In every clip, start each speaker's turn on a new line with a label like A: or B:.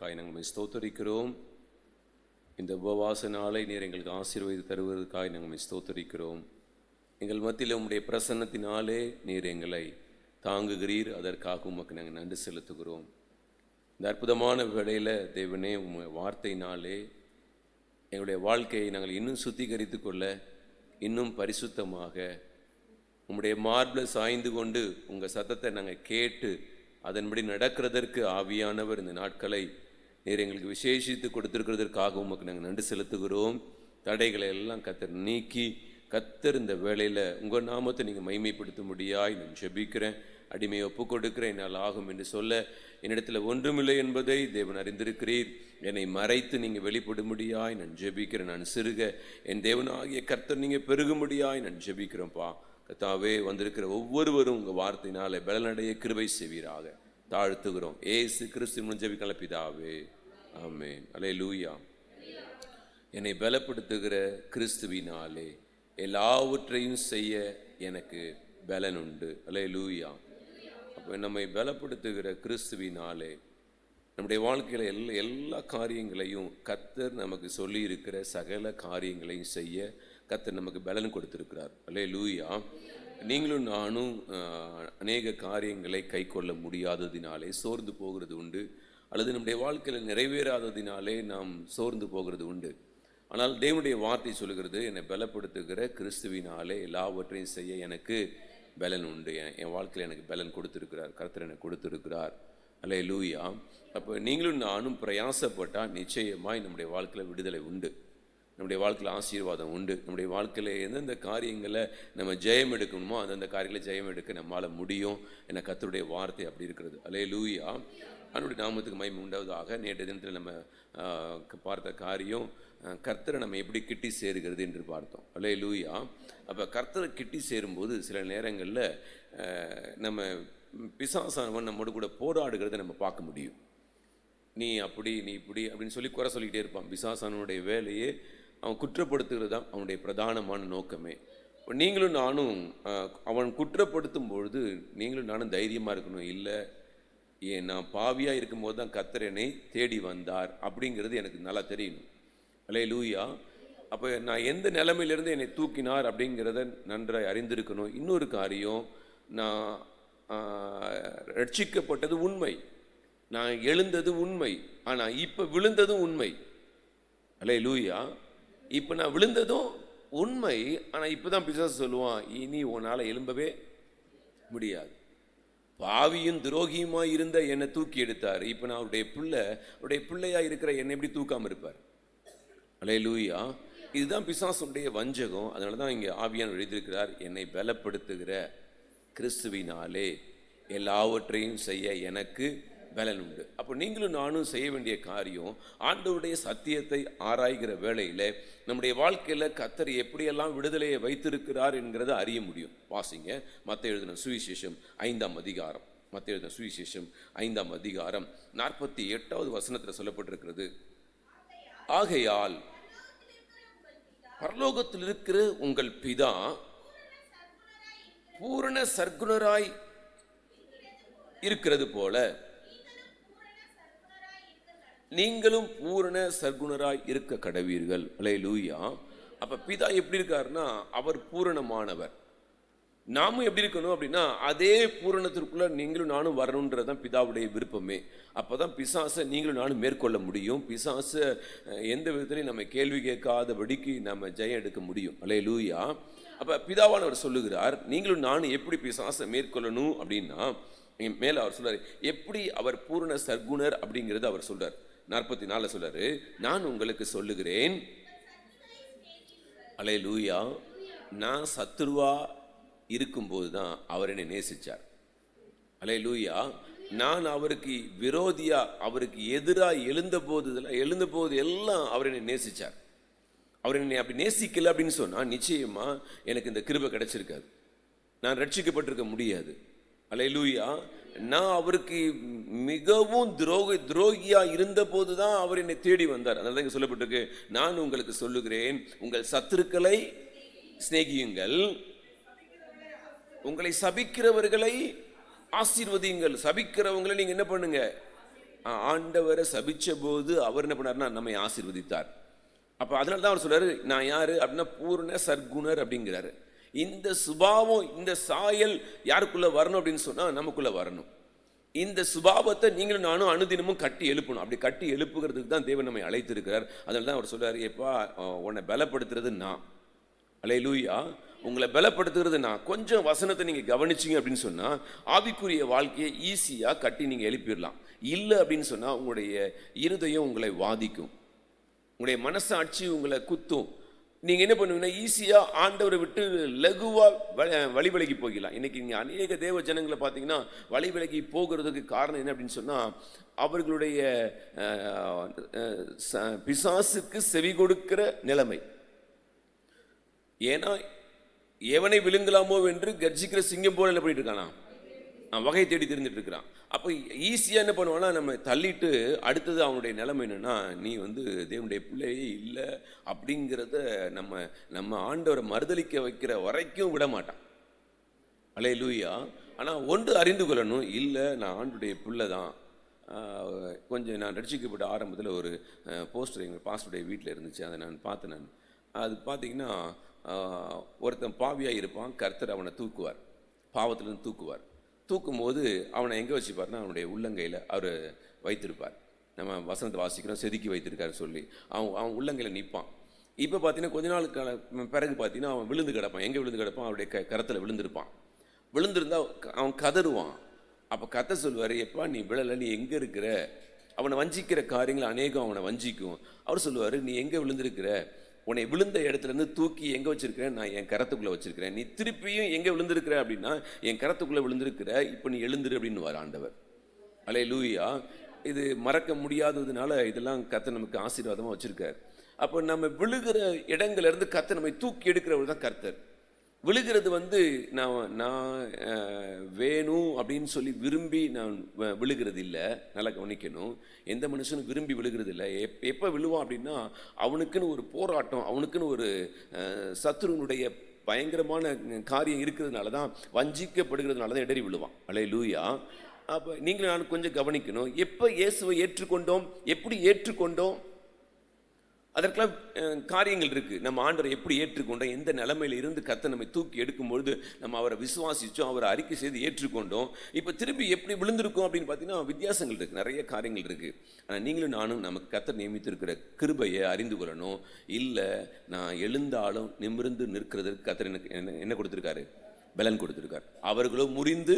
A: தருவதற்காக நாங்கள் ஸ்தோத்தரிக்கிறோம். இந்த உபவாச நாளை நீர் எங்களுக்கு ஆசீர்வதி தருவதற்காக நாங்கள் ஸ்தோத்தரிக்கிறோம். எங்கள் மத்தியில் உம்முடைய பிரசன்னத்தினாலே நீர் எங்களை தாங்குகிறீர். அதற்காக உமக்கு நாங்கள் நன்றி செலுத்துகிறோம். இந்த அற்புதமான வேளையில் தேவனே, உங்கள் வார்த்தையினாலே எங்களுடைய வாழ்க்கையை நாங்கள் இன்னும் சுத்திகரித்து கொள்ள, இன்னும் பரிசுத்தமாக உம்முடைய மார்பில் சாய்ந்து கொண்டு உங்கள் சத்தத்தை நாங்கள் கேட்டு அதன்படி நடக்கிறதற்கு ஆவியானவர் இந்த நாட்களை நீர் எங்களுக்கு விசேஷித்து கொடுத்திருக்கிறதற்காக உமக்கு நாங்கள் நன்றி செலுத்துகிறோம். தடைகளை எல்லாம் கர்த்தர் நீக்கி, கர்த்தர் இந்த வேளையில் உங்கள் நாமத்தை நீங்கள் மைமைப்படுத்த முடியாய் நான் ஜெபிக்கிறேன். அடிமையை ஒப்பு கொடுக்கிறேன், என்னால் ஆகும் என்று சொல்ல என்னிடத்தில் ஒன்றுமில்லை என்பதை தேவன் அறிந்திருக்கிறீர். என்னை மறைத்து நீங்கள் வெளிப்படும்படியாய் நான் ஜெபிக்கிறேன். நான் சிறுக என் தேவனாகிய கர்த்தர் நீங்கள் பெருகும்படியாய் நான் ஜெபிக்கிறேன்ப்பா. கர்த்தாவே, வந்திருக்கிற ஒவ்வொருவரும் உங்கள் வார்த்தையினாலே பலனடைய கிருபை செய்வீராக தாழ்த்துகிறோம். ஏசு கிறிஸ்துவின் ஜெபிக்கல பிதாவே, ஆமென். அல்லேலூயா. என்னை பலப்படுத்துகிற கிறிஸ்துவினாலே எல்லாவற்றையும் செய்ய எனக்கு பலன் உண்டு. அல்லேலூயா. அப்போ நம்மை பலப்படுத்துகிற கிறிஸ்துவினாலே நம்முடைய வாழ்க்கையில் எல்லா காரியங்களையும் கர்த்தர் நமக்கு சொல்லி இருக்கிற சகல காரியங்களையும் செய்ய கர்த்தர் நமக்கு பலன் கொடுத்திருக்கிறார். அல்லேலூயா. நீங்களும் நானும் அநேக காரியங்களை கை கொள்ள முடியாததினாலே சோர்ந்து போகிறது உண்டு, அல்லது நம்முடைய வாழ்க்கையில் நிறைவேறாததினாலே நாம் சோர்ந்து போகிறது உண்டு. ஆனால் தேவனுடைய வார்த்தை சொல்லுகிறது, என்னை பலப்படுத்துகிற கிறிஸ்துவினாலே எல்லாவற்றையும் செய்ய எனக்கு பலன் உண்டு. என் வாழ்க்கையில் எனக்கு பலன் கொடுத்திருக்கிறார், கர்த்தர் எனக்கு கொடுத்திருக்கிறார். அல்லேலூயா. அப்போ நீங்களும் நானும் பிரயாசப்பட்டால் நிச்சயமாய் நம்முடைய வாழ்க்கையில் விடுதலை உண்டு, நம்முடைய வாழ்க்கையில் ஆசீர்வாதம் உண்டு. நம்முடைய வாழ்க்கையில் எந்தெந்த காரியங்களை நம்ம ஜெயம் எடுக்கணுமோ அந்தந்த காரியங்களை ஜெயம் எடுக்க நம்மளால் முடியும். என கர்த்தருடைய வார்த்தை அப்படி இருக்கிறது. அல்லேலூயா. அவனுடைய நாமத்துக்கு மகிமை உண்டாவதாக. நேற்று தினத்தில் நம்ம பார்த்த காரியம் கர்த்தரை நம்ம எப்படி கிட்டி சேருகிறது என்று பார்த்தோம். அல்லேலூயா. அப்போ கர்த்தரை கிட்டி சேரும்போது சில நேரங்களில் நம்ம பிசாசானவன் நம்மோடு கூட போராடுகிறத நம்ம பார்க்க முடியும். நீ அப்படி, நீ இப்படி அப்படின்னு சொல்லி குறை சொல்லிக்கிட்டே இருப்பான். பிசாசானவனுடைய வேலையே அவன் குற்றப்படுத்துகிறது தான் அவனுடைய பிரதானமான நோக்கமே. நீங்களும் நானும் அவன் குற்றப்படுத்தும் பொழுது நீங்களும் நானும் தைரியமாக இருக்கணும். இல்லை, நான் பாவியாக இருக்கும்போது தான் கர்த்தர் என்னை தேடி வந்தார் அப்படிங்கிறது எனக்கு நல்லா தெரியணும். அல்லேலூயா. அப்போ நான் எந்த நிலைமையிலிருந்து என்னை தூக்கினார் அப்படிங்கிறத நன்றாய் அறிந்திருக்கணும். இன்னொரு காரியம், நான் ரட்சிக்கப்பட்டது உண்மை, நான் எழுந்தது உண்மை, ஆனால் இப்போ விழுந்ததும் உண்மை. அல்லேலூயா. இப்போ நான் விழுந்ததும் உண்மை, ஆனால் இப்போ தான் பிசாசு சொல்லுவான், இனி உன்னால் எழும்பவே முடியாது. பாவியும் துரோகியுமாய் இருந்த என்னை தூக்கி எடுத்தார், இப்போ நான் அவருடைய பிள்ளையாக இருக்கிற என்னை எப்படி தூக்காமல் இருப்பார்? அல்லேலூயா. இதுதான் பிசாசுடைய வஞ்சகம். அதனால தான் இங்கே ஆவியானவர் எழுதியிருக்கிறார், என்னை பலப்படுத்துகிற கிறிஸ்துவினாலே எல்லாவற்றையும் செய்ய எனக்கு பலன் உண்டு. அப்போ நீங்களும் நானும் செய்ய வேண்டிய காரியம், ஆண்டவருடைய சத்தியத்தை ஆராய்கிற வேளையில் நம்முடைய வாழ்க்கையில் கர்த்தர் எப்படியெல்லாம் விடுதலையை வைத்திருக்கிறார் என்கிறத அறிய முடியும். வாசிங்க, மத்தேயு எழுதின சுவிசேஷம் 5ஆம் அதிகாரம். மத்தேயு எழுதின சுவிசேஷம் 5ஆம் அதிகாரம் 48வது வசனத்தில் சொல்லப்பட்டிருக்கிறது, ஆகையால் பரலோகத்தில் இருக்கிற உங்கள் பிதா பூரண சர்க்குணராய் இருக்கிறது போல நீங்களும் பூரண சர்க்குணராய் இருக்க கடவீர்கள். அல்லேலூயா. அப்ப பிதா எப்படி இருக்காருன்னா அவர் பூரணமானவர். நாமும் எப்படி இருக்கணும் அப்படின்னா அதே பூரணத்திற்குள்ள நீங்களும் நானும் வரணுன்றதான் பிதாவுடைய விருப்பமே. அப்பதான் பிசாசை நீங்களும் நானும் மேற்கொள்ள முடியும். பிசாசை எந்த விதத்திலையும் நம்ம கேள்வி கேட்காதபடிக்கு நம்ம ஜெயம் எடுக்க முடியும். அல்லேலூயா. அப்ப பிதாவானவர் சொல்லுகிறார், நீங்களும் நானும் எப்படி பிசாசை மேற்கொள்ளணும் அப்படின்னா மேல அவர் சொல்றாரு, எப்படி அவர் பூரண சர்க்குணர் அப்படிங்கிறது அவர் சொல்றார். 44 சொல்றாரு, நான் உங்களுக்கு சொல்லுகிறேன். அல்லேலூயா. நான் சத்துருவா இருக்கும்போது தான் அவர் என்னை நேசிச்சார். அல்லேலூயா. நான் அவருக்கு விரோதியா, அவருக்கு எதிராக எழுந்தபோது எல்லாம் அவர் என்னை நேசிச்சார். அவர் என்னை அப்படி நேசிக்கல அப்படின்னு சொன்னா நிச்சயமா எனக்கு இந்த கிருபை கிடைச்சிருக்காது, நான் ரட்சிக்கப்பட்டிருக்க முடியாது. அல்லேலூயா. நான் அவருக்கு மிகவும் துரோகியா இருந்த போதுதான் அவர் என்னை தேடி வந்தார். அதனால தான் சொல்லப்பட்டிருக்கு, நான் உங்களுக்கு சொல்லுகிறேன், உங்கள் சத்துருக்களை சிநேகியுங்கள், உங்களை சபிக்கிறவர்களை ஆசீர்வதியுங்கள். சபிக்கிறவங்களை நீங்க என்ன பண்ணுங்க? ஆண்டவரை சபிச்ச போது அவர் என்ன பண்ணார்னா நம்மை ஆசீர்வதித்தார். அப்போ அதனால தான் அவர் சொல்றாரு, நான் யாரு அப்படின்னா பூர்ண சர்க்குணர் அப்படிங்கிறாரு. இந்த சுபாவம், இந்த சாயல் யாருக்குள்ள வரணும் அப்படின்னு சொன்னா நமக்குள்ள வரணும். இந்த சுபாவத்தை நீங்களும் நானும் அனுதினமும் கட்டி எழுப்பணும். அப்படி கட்டி எழுப்புகிறதுக்கு தான் தேவன் நம்மை அழைத்திருக்கிறார். அதனால தான் அவர் சொல்றாரு, எப்பா உன்னை பலப்படுத்துறது நான். அல்லேலூயா. உங்களை பலப்படுத்துகிறது நான். கொஞ்சம் வசனத்தை நீங்க கவனிச்சிங்க அப்படின்னு சொன்னா ஆவிக்குரிய வாழ்க்கையை ஈஸியா கட்டி நீங்க எழுப்பிடலாம். இல்லை அப்படின்னு சொன்னா உங்களுடைய இருதயம் உங்களை வாதிக்கும், உங்களுடைய மனசாட்சி உங்களை குத்தும். நீங்க என்ன பண்ணுவீங்கன்னா ஈஸியா ஆண்டவரை விட்டு லகுவா வழி விலகி போகலாம். இன்னைக்கு நீங்க அநேக தேவ ஜனங்களை பார்த்தீங்கன்னா வழி விலகி போகிறதுக்கு காரணம் என்ன அப்படின்னு சொன்னா அவர்களுடைய பிசாசுக்கு செவி கொடுக்கிற நிலைமை. ஏன்னா எவனை விழுங்கலாமோ என்று கர்ஜிக்கிற சிங்கம் போல என்ன பண்ணிட்டு இருக்கானா, வகை தேடி தெரிஞ்சிட்டு இருக்கிறான். அப்போ ஈஸியாக என்ன பண்ணுவான்னா நம்ம தள்ளிட்டு அடுத்தது அவனுடைய நிலைமை என்னன்னா, நீ தேவனுடைய பிள்ளையே இல்லை அப்படிங்கிறத நம்ம ஆண்டவரை மறுதலிக்க வைக்கிற வரைக்கும் விட மாட்டான். அல்லேலூயா. ஆனால் ஒன்று அறிந்து கொள்ளணும், இல்லை நான் ஆண்டுடைய பிள்ளை தான். கொஞ்சம் நான் ரட்சிக்கப்பட்ட ஆரம்பத்தில் ஒரு போஸ்டர் எங்கள் பாஸ்டருடைய வீட்டில் இருந்துச்சு, அதை நான் பார்த்தேன். அது பார்த்தீங்கன்னா ஒருத்தன் பாவியாக இருப்பான், கர்த்தர் அவனை தூக்குவார், பாவத்திலேருந்து தூக்குவார். தூக்கும்போது அவனை எங்கே வச்சுப்பார்னா அவனுடைய உள்ளங்கையில் அவர் வைத்திருப்பார். நம்ம வசனத்தை வாசிக்கிறோம், செதுக்கி வைத்திருக்காரு சொல்லி அவன் உள்ளங்கையில் நிற்பான். இப்போ பார்த்தீங்கன்னா கொஞ்ச நாளுக்கு பிறகு பார்த்தீங்கன்னா அவன் விழுந்து கிடப்பான். எங்கே விழுந்து கிடப்பான்? அவருடைய கரத்தில் விழுந்திருப்பான். விழுந்திருந்தா அவன் கதறுவான். அப்போ கத்த சொல்லுவார், எப்பா நீ விழலை, நீ எங்கே இருக்கிற? அவனை வஞ்சிக்கிற காரியங்கள் அநேகம் அவனை வஞ்சிக்கும். அவர் சொல்லுவார், நீ எங்கே விழுந்திருக்கிற? உன்னை விழுந்த இடத்துலேருந்து தூக்கி எங்கே வச்சிருக்கிறேன்? நான் என் கரத்துக்குள்ளே வச்சிருக்கிறேன். நீ திருப்பியும் எங்கே விழுந்திருக்கிற அப்படின்னா என் கரத்துக்குள்ளே விழுந்திருக்கிற, இப்போ நீ எழுந்துரு அப்படின்னு வர ஆண்டவர். அல்லேலூயா. இது மறக்க முடியாததுனால இதெல்லாம் கர்த்தர் நமக்கு ஆசீர்வாதமாக வச்சிருக்கார். அப்போ நம்ம விழுகிற இடங்கள்லேருந்து கர்த்தர் நம்மை தூக்கி எடுக்கிறவர் தான் கர்த்தர். விழுகிறது நான் வேணும் அப்படின்னு சொல்லி விரும்பி நான் விழுகிறது இல்லை. நல்லா கவனிக்கணும், எந்த மனுஷனும் விரும்பி விழுகிறது இல்லை. எப்போ விழுவான் அப்படின்னா அவனுக்குன்னு ஒரு போராட்டம், அவனுக்குன்னு ஒரு சத்துருனுடைய பயங்கரமான காரியம் இருக்கிறதுனால தான், வஞ்சிக்கப்படுகிறதுனால தான் இடறி விழுவான். அல்லேலூயா. அப்போ நீங்களும் நான் கொஞ்சம் கவனிக்கணும், எப்போ இயேசுவை ஏற்றுக்கொண்டோம், எப்படி ஏற்றுக்கொண்டோம், அதற்கெல்லாம் காரியங்கள் இருக்குது. நம்ம ஆண்டவரை எப்படி ஏற்றுக்கொண்டோம், எந்த நிலைமையில் இருந்து கர்த்தர் நம்மை தூக்கி எடுக்கும்பொழுது நம்ம அவரை விசுவாசித்தோம், அவரை அறிக்கை செய்து ஏற்றுக்கொண்டோம். இப்போ திரும்பி எப்படி விழுந்திருக்கோம் அப்படின்னு பார்த்தீங்கன்னா வித்தியாசங்கள் இருக்குது, நிறைய காரியங்கள் இருக்குது. ஆனால் நீங்களும் நானும் நமக்கு கர்த்தர் நியமித்திருக்கிற கிருபையை அறிந்து கொள்ளணும். இல்லை நான் எழுந்தாலும் நிமிர்ந்து நிற்கிறதுக்கு கர்த்தர் எனக்கு என்ன கொடுத்துருக்காரு? பலன் கொடுத்துருக்கார். அவர்களோ முறிந்து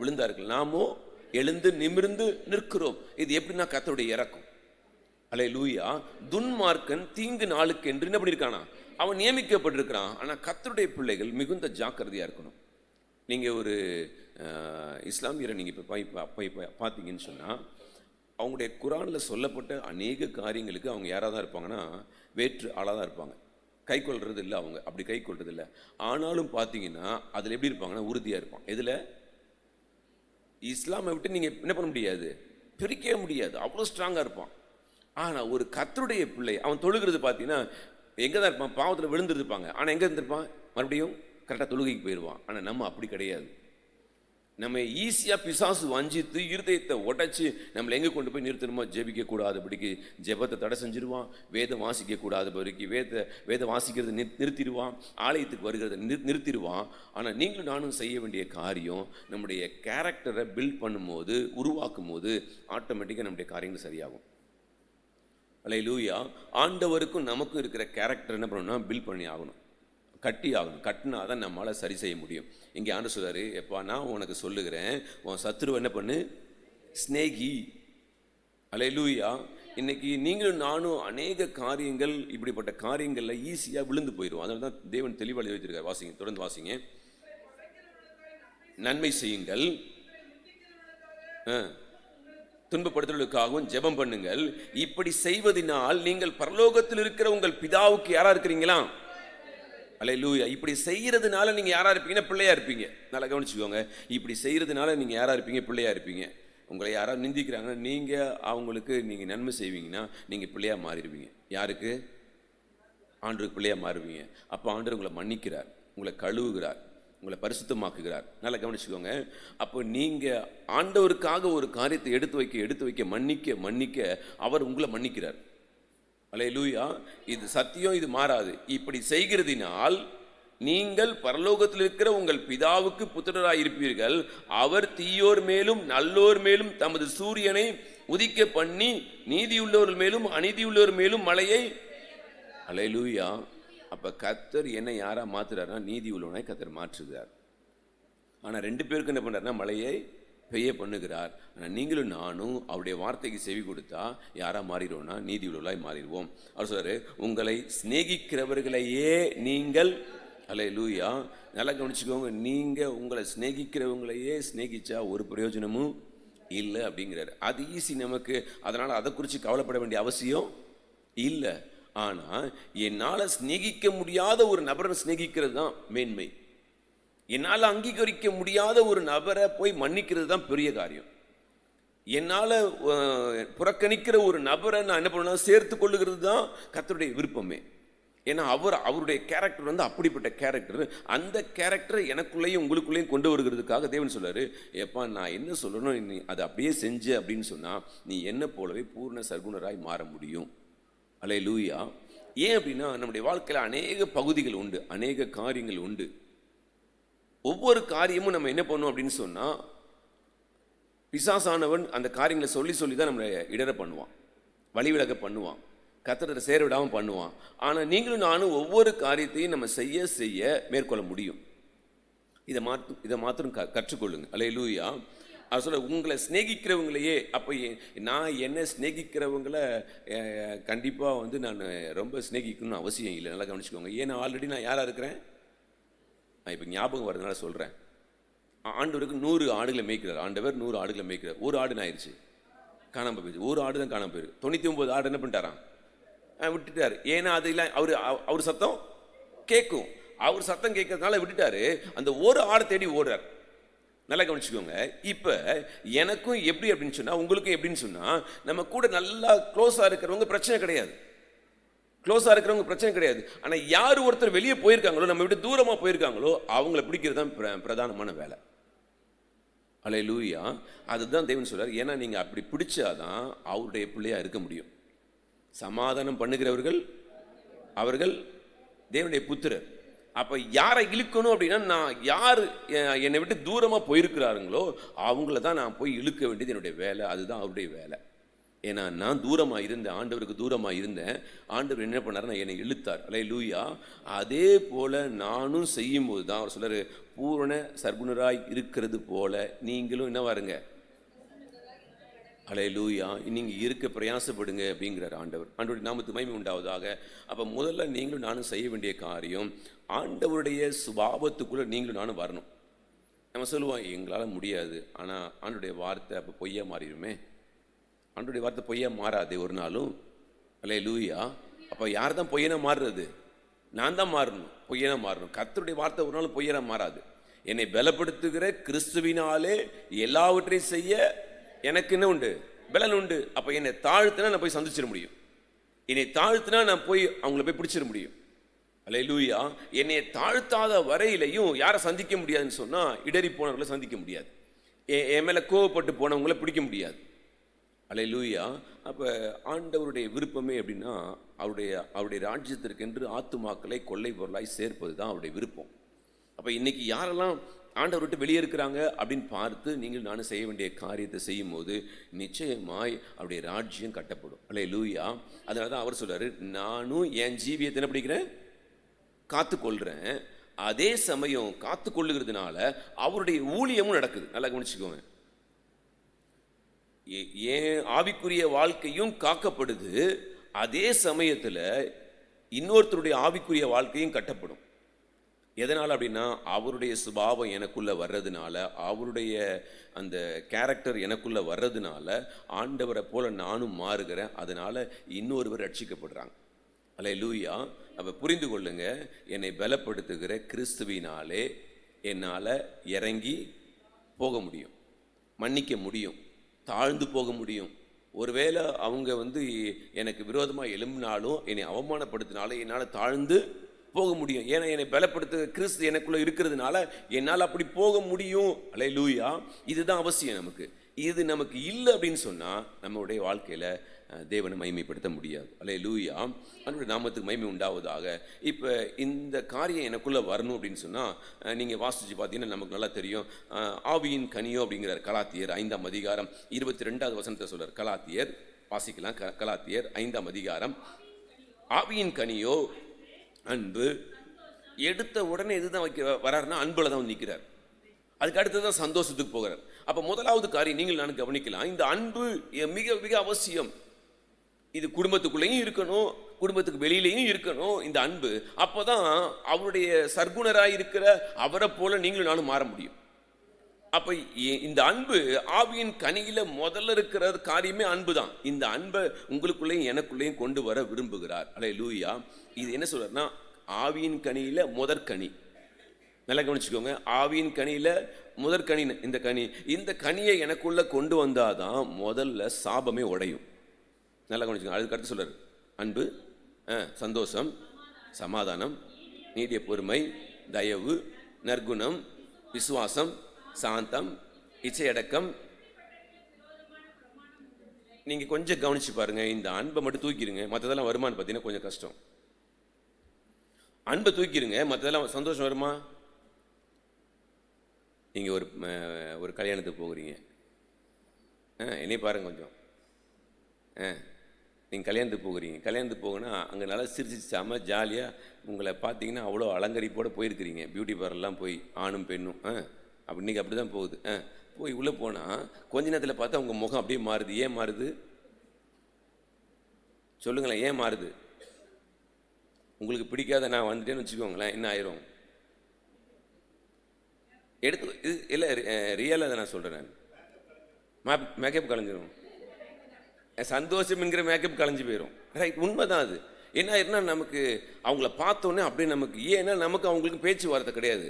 A: விழுந்தார்கள், நாமோ எழுந்து நிமிர்ந்து நிற்கிறோம். இது எப்படின்னா கர்த்தருடைய இறக்கம். அல்லேலூயா. துன்மார்க்கன் தீங்கு நாளுக்கு என்று என்ன பண்ணியிருக்கானா, அவன் நியமிக்கப்பட்டிருக்கிறான். ஆனால் கர்த்தருடைய பிள்ளைகள் மிகுந்த ஜாக்கிரதையாக இருக்கணும். நீங்கள் ஒரு இஸ்லாமியரை நீங்கள் இப்போ பார்த்தீங்கன்னு சொன்னால் அவங்களுடைய குரானில் சொல்லப்பட்ட அநேக காரியங்களுக்கு அவங்க யாராக தான் இருப்பாங்கன்னா வேற்று ஆளாக தான் இருப்பாங்க. கை கொள்வது இல்லை, அவங்க அப்படி கை கொள்வது இல்லை. ஆனாலும் பார்த்தீங்கன்னா அதில் எப்படி இருப்பாங்கன்னா உறுதியாக இருப்பான். இதில் இஸ்லாமை விட்டு நீங்கள் என்ன பண்ண முடியாது, பிரிக்கவே முடியாது, அவ்வளோ ஸ்ட்ராங்காக இருப்பான். ஆனால் ஒரு கர்த்தருடைய பிள்ளை அவன் தொழுகிறது பார்த்தீங்கன்னா எங்கே தான் இருப்பான், பாவத்தில் விழுந்துருப்பாங்க. ஆனால் எங்கே இருந்திருப்பான், மறுபடியும் கரெக்டாக தொழுகைக்கு போயிடுவான். ஆனால் நம்ம அப்படி கிடையாது. நம்ம ஈஸியாக பிசாசு வஞ்சித்து இருதயத்தை உடைச்சி நம்மளை எங்கே கொண்டு போய் நிறுத்தணுமோ, ஜெபிக்கக்கூடாதபடிக்கு ஜெபத்தை தடை செஞ்சிருவான், வேதம் வாசிக்கக்கூடாதபடிக்கு வேதம் வாசிக்கிறத நிறுத்திடுவான், ஆலயத்துக்கு வருகிறத நிறுத்திடுவான். ஆனால் நீங்களும் நானும் செய்ய வேண்டிய காரியம், நம்முடைய கேரக்டரை பில்ட் பண்ணும்போது, உருவாக்கும் போது ஆட்டோமேட்டிக்காக நம்முடைய காரியங்கள் சரியாகும். அல்லேலூயா. ஆண்டவருக்கும் நமக்கும் இருக்கிற கேரக்டர் என்ன பண்ணணும்னா பில்ட் பண்ணி ஆகணும், கட்டி ஆகணும். கட்டினா தான் நம்மளால் சரி செய்ய முடியும். இங்கே ஆண்டு சொல்றாரு, எப்பா நான் உனக்கு சொல்லுகிறேன், உன் சத்துருவை என்ன பண்ணு, ஸ்நேகி. அல்லேலூயா. இன்னைக்கு நீங்களும் நானும் அநேக காரியங்கள், இப்படிப்பட்ட காரியங்களில் ஈஸியாக விழுந்து போயிடுவோம். அதனால தான் தேவன் தெளிவாக வைத்திருக்கார். வாசிங்க, தொடர்ந்து வாசிங்க. நன்மை செய்யுங்கள், துன்பப்படுத்துவதற்காகவும் ஜெபம் பண்ணுங்கள். இப்படி செய்வதனால் நீங்கள் பரலோகத்தில் இருக்கிற உங்கள் பிதாவுக்கு யாரா இருக்கிறீங்களா? அல்லேலூயா. இப்படி செய்யறதுனால நீங்க யாரா இருப்பீங்கன்னா பிள்ளையா இருப்பீங்க. நல்லா கவனிச்சுக்கோங்க. இப்படி செய்யறதுனால நீங்க யாரா இருப்பீங்க, பிள்ளையா இருப்பீங்க. உங்களை யாராவது நிந்திக்கிறாங்கன்னா நீங்க அவங்களுக்கு நீங்க நன்மை செய்வீங்கன்னா நீங்க பிள்ளையா மாறிடுவீங்க. யாருக்கு? ஆண்டவருக்கு பிள்ளையா மாறுவீங்க. அப்போ ஆண்டவர் உங்களை மன்னிக்கிறார், உங்களை கழுவுகிறார். உங்களை பரிசுத்தமாக்குகிறார். நல்லா கவனிச்சுக்கோங்க. அப்போ நீங்கள் ஆண்டவருக்காக ஒரு காரியத்தை எடுத்து வைக்க மன்னிக்க அவர் உங்களை மன்னிக்கிறார். அல்லேலூயா. இது சத்தியம், இது மாறாது. இப்படி செய்கிறதினால் நீங்கள் பரலோகத்தில் இருக்கிற உங்கள் பிதாவுக்கு புத்திரராய் இருப்பீர்கள். அவர் தீயோர் மேலும் நல்லோர் மேலும் தமது சூரியனை உதிக்க பண்ணி நீதியுள்ளவர் மேலும் அநீதியுள்ளவர் மேலும் மழையை. அல்லேலூயா. அப்ப கர்த்தர் என்ன யாரா மாத்துறாருன்னா நீதி உள்ளவனாய் கர்த்தர் மாற்றுகிறார். ஆனா 2 பேருக்கு என்ன பண்றாருன்னா மழையை பெய்ய பண்ணுகிறார். ஆனால் நீங்களும் நானும் அவருடைய வார்த்தைக்கு செவி கொடுத்தா யாரா மாறிடுவோம்னா நீதி உள்ளவர்களாய் மாறிடுவோம். அவர் சொல்றாரு, உங்களை சிநேகிக்கிறவர்களையே நீங்கள். அல்லேலூயா. நல்லா கவனிச்சுக்கோங்க. நீங்க உங்களை சிநேகிக்கிறவங்களையே சிநேகிச்சா ஒரு பிரயோஜனமும் இல்லை அப்படிங்கிறாரு. அது ஈஸி நமக்கு, அதனால அதை குறித்து கவலைப்பட வேண்டிய அவசியம் இல்லை. ஆனா என்னால சிநேகிக்க முடியாத ஒரு நபரை சிநேகிக்கிறது தான் மேன்மை. என்னால் அங்கீகரிக்க முடியாத ஒரு நபரை போய் மன்னிக்கிறது தான் பெரிய காரியம். என்னால் புறக்கணிக்கிற ஒரு நபரை நான் என்ன பண்ண சேர்த்து கொள்ளுகிறது தான் கர்த்தருடைய விருப்பமே. ஏன்னா அவருடைய கேரக்டர் வந்து அப்படிப்பட்ட கேரக்டர். அந்த கேரக்டரை எனக்குள்ளேயும் உங்களுக்குள்ளேயும் கொண்டு வருகிறதுக்காக தேவன் சொல்றாரு, எப்பா நான் என்ன சொல்லணும் நீ அதை அப்படியே செஞ்ச அப்படின்னு சொன்னா நீ என்ன போலவே பூர்ண சர்க்குணராய் மாற முடியும். அல்லேலூயா. ஏன் அப்படின்னா நம்முடைய வாழ்க்கையில் அநேக பகுதிகள் உண்டு, அநேக காரியங்கள் உண்டு. ஒவ்வொரு காரியமும் நம்ம என்ன பண்ணுவோம் அப்படின்னு சொன்னா பிசாசானவன் அந்த காரியங்களை சொல்லி தான் நம்மளை இடர பண்ணுவான், வழிவிலக பண்ணுவான், கர்த்தரை சேர விடாமல் பண்ணுவான். ஆனால் நீங்களும் நானும் ஒவ்வொரு காரியத்தையும் நம்ம செய்ய மேற்கொள்ள முடியும். இதை மாத்திரம் கற்றுக்கொள்ளுங்க. அல்லேலூயா. அது சொல்ல உங்களை சிநேகிக்கிறவங்களையே. அப்போ நான் என்ன சிநேகிக்கிறவங்களை கண்டிப்பாக வந்து நான் ரொம்ப சிநேகிக்கணும்னு அவசியம் இல்லை. நல்லா கவனிச்சுக்கோங்க. ஏன்னா ஆல்ரெடி நான் யாராக இருக்கிறேன். நான் இப்போ ஞாபகம் வர்றதுனால சொல்கிறேன். ஆண்டவருக்கு 100 ஆடுகளை மேய்க்கிறார். ஆண்டவர் 100 ஆடுகளை மேய்க்கிறார். ஒரு ஆடு ஆயிடுச்சு, காணாமல் போயிடுச்சு. ஒரு ஆடு தான் காணாமல் போயிருக்கு. 99 ஆடு என்ன பண்ணிட்டாராம், விட்டுட்டாரு. ஏன்னா அது இல்லை, அவர் சத்தம் கேட்கும். அவர் சத்தம் கேட்கறதுனால விட்டுட்டாரு. அந்த ஒரு ஆடை தேடி ஓடுறார். நல்லா கவனிச்சுக்கோங்க. இப்போ எனக்கும் எப்படி அப்படின்னு சொன்னால் உங்களுக்கும் எப்படின்னு சொன்னால் நம்ம கூட நல்லா க்ளோஸாக இருக்கிறவங்க பிரச்சனை கிடையாது. க்ளோஸாக இருக்கிறவங்க பிரச்சனை கிடையாது. ஆனால் யார் ஒருத்தர் வெளியே போயிருக்காங்களோ, நம்ம விட்டு தூரமாக போயிருக்காங்களோ அவங்கள பிடிக்கிறது தான் பிரதானமான வேலை. அல்லேலூயா. அதுதான் தேவன் சொல்றார். ஏன்னா நீங்கள் அப்படி பிடிச்சாதான் அவருடைய பிள்ளையா இருக்க முடியும். சமாதானம் பண்ணுகிறவர்கள் அவர்கள் தேவனுடைய புத்திரர். அப்போ யாரை இழுக்கணும் அப்படின்னா நான் யார் என்னை விட்டு தூரமாக போயிருக்கிறாருங்களோ அவங்கள தான் நான் போய் இழுக்க வேண்டியது என்னுடைய வேலை. அதுதான் அவருடைய வேலை. ஏன்னா நான் தூரமாக இருந்தேன், ஆண்டவருக்கு தூரமாக இருந்தேன். ஆண்டவர் என்ன பண்ணார், என்னை இழுத்தார். அல்லேலூயா. அதே போல் நானும் செய்யும்போது தான் அவர் சொல்றாரு, பூரண சர்க்குணராய் இருக்கிறது போல நீங்களும் என்ன வாருங்க. அல்லேலூயா. நீங்கள் இருக்க பிரயாசப்படுங்க அப்படிங்கிறார் ஆண்டவர். ஆண்டவருடைய நாமத்துக்கு மகிமை உண்டாவதாக. அப்போ முதல்ல நீங்களும் நானும் செய்ய வேண்டிய காரியம், ஆண்டவருடைய சுபாவத்துக்குள்ளே நீங்களும் நானும் வரணும். நம்ம சொல்லுவோம் எங்களால் முடியாது, ஆனால் ஆண்டவருடைய வார்த்தை அப்போ பொய்யா மாறிடுமே. ஆண்டவருடைய வார்த்தை பொய்யா மாறாது ஒரு நாளும். அல்லேலூயா. அப்போ யார் தான் பொய்யனா மாறுறது? நான் தான் மாறணும், பொய்யனா மாறணும். கர்த்தருடைய வார்த்தை ஒரு நாள் பொய்யனா மாறாது. என்னை பலப்படுத்துகிற கிறிஸ்துவினாலே எல்லாவற்றையும் செய்ய எனக்கு என்ன உண்டு, பலன் உண்டு. அப்போ என்னை தாழ்த்தினா நான் போய் சந்திச்சிட முடியும். என்னை தாழ்த்தினா நான் போய் அவங்கள போய் பிடிச்சிட முடியும். அல்லேலூயா. என்னை தாழ்த்தாத வரையிலையும் யாரை சந்திக்க முடியாதுன்னு சொன்னால் இடறி போனவர்களை சந்திக்க முடியாது. என் மேலே கோவப்பட்டு போனவங்கள பிடிக்க முடியாது. அல்லேலூயா. அப்போ ஆண்டவருடைய விருப்பமே அப்படின்னா அவருடைய ராஜ்யத்திற்கென்று ஆத்துமாக்களை கொள்ளை பொருளாய் சேர்ப்பது தான் அவருடைய விருப்பம். அப்போ இன்னைக்கு யாரெல்லாம் ஆண்டவர் விட்டு வெளியே இருக்கிறாங்க அப்படின்னு பார்த்து நீங்கள் நானும் செய்ய வேண்டிய காரியத்தை செய்யும் போது நிச்சயமாய் அவருடைய ராஜ்யம் கட்டப்படும். அல்லேலூயா. அதனால தான் அவர் சொல்றாரு, நானும் என் ஜீவியத்தை என்ன பிடிக்கிறேன், காத்துக்கொள்கிறேன். அதே சமயம் காத்துக்கொள்ளுகிறதுனால அவருடைய ஊழியமும் நடக்குது. நல்லா கவனிச்சுக்கோங்க. ஏன் ஆவிக்குரிய வாழ்க்கையும் காக்கப்படுது, அதே சமயத்தில் இன்னொருத்தருடைய ஆவிக்குரிய வாழ்க்கையும் கட்டப்படும். எதனால் அப்படின்னா அவருடைய சுபாவம் எனக்குள்ள வர்றதுனால, அவருடைய அந்த கேரக்டர் எனக்குள்ள வர்றதுனால ஆண்டவரை போல நானும் மாறுகிறேன். அதனால இன்னொருவர் ரட்சிக்கப்படுறாங்க. அல்லேலூயா. அப்போ புரிந்து கொள்ளுங்க, என்னை பலப்படுத்துகிற கிறிஸ்துவினாலே என்னால் இறங்கி போக முடியும், மன்னிக்க முடியும், தாழ்ந்து போக முடியும். ஒருவேளை அவங்க எனக்கு விரோதமாக எழும்பினாலும், என்னை அவமானப்படுத்தினாலும் என்னால் தாழ்ந்து போக முடியும். ஏன்னா என்னை பலப்படுத்த கிறிஸ்து எனக்குள்ள இருக்கிறதுனால என்னால் அப்படி போக முடியும். அல்லேலூயா. இதுதான் அவசியம் நமக்கு. இது நமக்கு இல்லை அப்படின்னு சொன்னால் நம்மளுடைய வாழ்க்கையில் தேவனை மகிமைப்படுத்த முடியாது. அல்லேலூயா. அவனுடைய நாமத்துக்கு மகிமை உண்டாவதாக. இப்போ இந்த காரியம் எனக்குள்ளே வரணும் அப்படின்னு சொன்னால் நீங்கள் வாசித்து பார்த்தீங்கன்னா நமக்கு நல்லா தெரியும். ஆவியின் கனியோ அப்படிங்கிறார் கலாத்தியர் 5ஆம் அதிகாரம் 22வது வசனத்தை சொல்கிறார். கலாத்தியர் வாசிக்கலாம். கலாத்தியர் 5ஆம் அதிகாரம். ஆவியின் கனியோ அன்பு. எடுத்த உடனே எதுதான் வராருன்னா அன்புல தான் நிற்கிறார். அதுக்கு அடுத்ததான் சந்தோஷத்துக்கு போகிறார். அப்போ முதலாவது காரியம் நீங்கள் நான் கவனிக்கலாம். இந்த அன்பு மிக மிக அவசியம். இது குடும்பத்துக்குள்ளேயும் இருக்கணும், குடும்பத்துக்கு வெளியிலையும் இருக்கணும் இந்த அன்பு. அப்போதான் அவருடைய சர்க்குணராக இருக்கிற அவரை போல நீங்களும் நானும் மாற முடியும். அப்போ இந்த அன்பு ஆவியின் கனியில முதல்ல இருக்கிற காரியமே அன்பு தான். இந்த அன்பை உங்களுக்குள்ளேயும் எனக்குள்ளேயும் கொண்டு வர விரும்புகிறார். அல்லேலூயா. இது என்ன சொல்றாருன்னா ஆவியின் கனியில முதற்கனி. நல்லா கவனிச்சுக்கோங்க. ஆவியின் கனியில முதற்கனி இந்த கனியை எனக்குள்ள கொண்டு வந்தாதான் முதல்ல சாபமே உடையும். நல்லா கவனிச்சுக்கோங்க. அதுக்கு அடுத்து சொல்றாரு அன்பு, சந்தோஷம், சமாதானம், நீடிய பொறுமை, தயவு, நற்குணம், விசுவாசம், சாந்தம், இச்சையடக்கம். நீங்க கொஞ்சம் கவனிச்சு பாருங்க. இந்த அன்பை மட்டும் தூக்கிடுங்க, மற்றதெல்லாம் வருமானு பார்த்தீங்கன்னா கொஞ்சம் கஷ்டம். அன்பை தூக்கிடுங்க, மற்றதெல்லாம் சந்தோஷம் வருமா? நீங்க ஒரு கல்யாணத்துக்கு போகிறீங்க, என்னை பாருங்க கொஞ்சம். நீங்கள் கல்யாணத்துக்கு போகிறீங்க, கல்யாணத்துக்கு போகணுன்னா அங்கே நல்லா சிரிச்சு சாம ஜாலியாக உங்களை பார்த்தீங்கன்னா அவ்வளோ அலங்கரிப்போடு போயிருக்கிறீங்க. பியூட்டி பார்லர்லாம் போய் ஆணும் பெண்ணும் அப்படி இன்றைக்கி அப்படி தான் போகுது. போய் உள்ளே போனால் கொஞ்ச நேரத்தில் பார்த்தா உங்கள் முகம் அப்படியே மாறுது. ஏன் மாறுது சொல்லுங்களேன்? ஏன் மாறுது? உங்களுக்கு பிடிக்காத நான் வந்துட்டேன்னு வச்சுக்கோங்களேன், என்ன ஆயிரும்? எடுத்து இது இல்லை, ரியலாக தான் நான் சொல்கிறேன். நான் மேக்கப் கலைஞ்சிரும். சந்தோஷம் என்கிற மேக்கப் கலைஞ்சு போயிடும். ரைட், உண்மைதான் அது. என்ன நமக்கு அவங்கள பார்த்தோன்னே அப்படியே நமக்கு ஏன்னா நமக்கு அவங்களுக்கு பேச்சுவார்த்தை கிடையாது.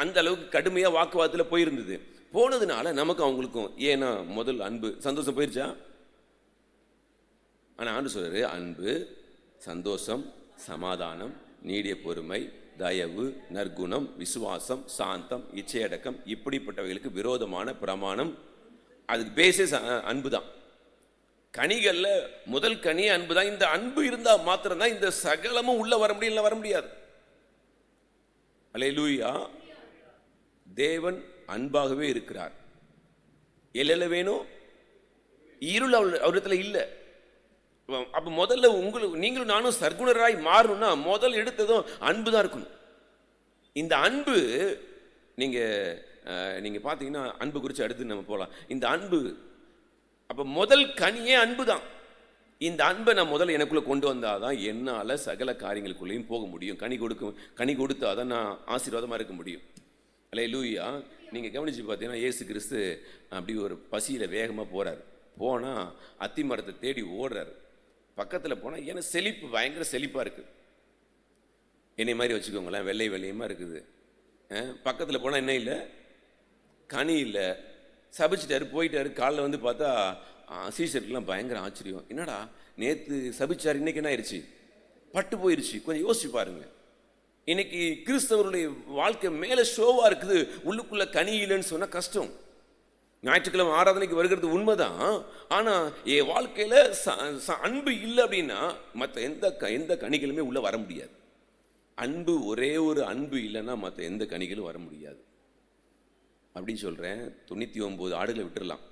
A: அந்த அளவுக்கு கடுமையாக வாக்குவாதத்தில் போயிருந்தது. போனதுனால நமக்கு அவங்களுக்கும் ஏன்னா முதல் அன்பு சந்தோஷம் போயிருச்சா? ஆனால் ஆண்டு சொல்றாரு அன்பு, சந்தோஷம், சமாதானம், நீடிய பொறுமை, தயவு, நற்குணம், விசுவாசம், சாந்தம், இச்சையடக்கம், இப்படிப்பட்டவைகளுக்கு விரோதமான பிரமாணம். அதுக்கு பேசிஸ் அன்பு தான். கனிகள்ல முதல் கனி அன்பு தான். இந்த அன்பு இருந்தால் மாத்திரம்தான் இந்த சகலமும் உள்ள வர முடியும், வர முடியாது. அல்லேலூயா. தேவன் அன்பாகவே இருக்கிறார். எல்ல வேணும், இருள் அவரிடத்துல இல்லை. அப்ப முதல்ல நீங்களும் நானும் சர்க்குணராய் மாறணும்னா முதல் எடுத்ததும் அன்பு தான் இருக்கணும். இந்த அன்பு நீங்க பாத்தீங்கன்னா அன்பு குறித்து அடுத்து நம்ம போகலாம். இந்த அன்பு அப்ப முதல் கனியே அன்பு தான். இந்த அன்பை நான் முதல்ல எனக்குள்ள கொண்டு வந்தாதான் என்னால் சகல காரியங்களுக்குள்ளேயும் போக முடியும். கனி கொடுத்தாதான் நான் ஆசீர்வாதமாக இருக்க முடியும். அல்லேலூயா. நீங்கள் கவனித்து பார்த்தீங்கன்னா இயேசு கிறிஸ்து அப்படி ஒரு பசியில் வேகமாக போகிறார். போனால் அத்தி மரத்தை தேடி ஓடுறார். பக்கத்தில் போனால் ஏன்னா செழிப்பு, பயங்கர செழிப்பாக இருக்குது. என்னை மாதிரி வச்சுக்கோங்களேன், வெள்ளை வெள்ளையமாக இருக்குது. பக்கத்தில் போனால் என்ன இல்லை, கனி இல்லை. சபிச்சிட்டாரு, போயிட்டாரு. காலைல வந்து பார்த்தா சீசருக்குலாம் பயங்கர ஆச்சரியம். என்னடா நேற்று சபிச்சார், இன்னைக்கு என்ன ஆயிடுச்சு? பட்டு போயிடுச்சு. கொஞ்சம் யோசிச்சு பாருங்க. இன்னைக்கு கிறிஸ்தவருடைய வாழ்க்கை மேலே ஷோவாக இருக்குது, உள்ளுக்குள்ள கனி இல்லைன்னு சொன்னால் கஷ்டம். ஞாயிற்றுக்கிழமை ஆராதனைக்கு வருகிறது உண்மைதான். ஆனால் என் வாழ்க்கையில் அன்பு இல்லை அப்படின்னா மற்ற எந்த கனிகளுமே உள்ளே வர முடியாது. அன்பு, ஒரே ஒரு அன்பு இல்லைன்னா மற்ற எந்த கனிகளும் வர முடியாது அப்படின்னு சொல்கிறேன். 99 ஆடுகளை விட்டுடலாம்.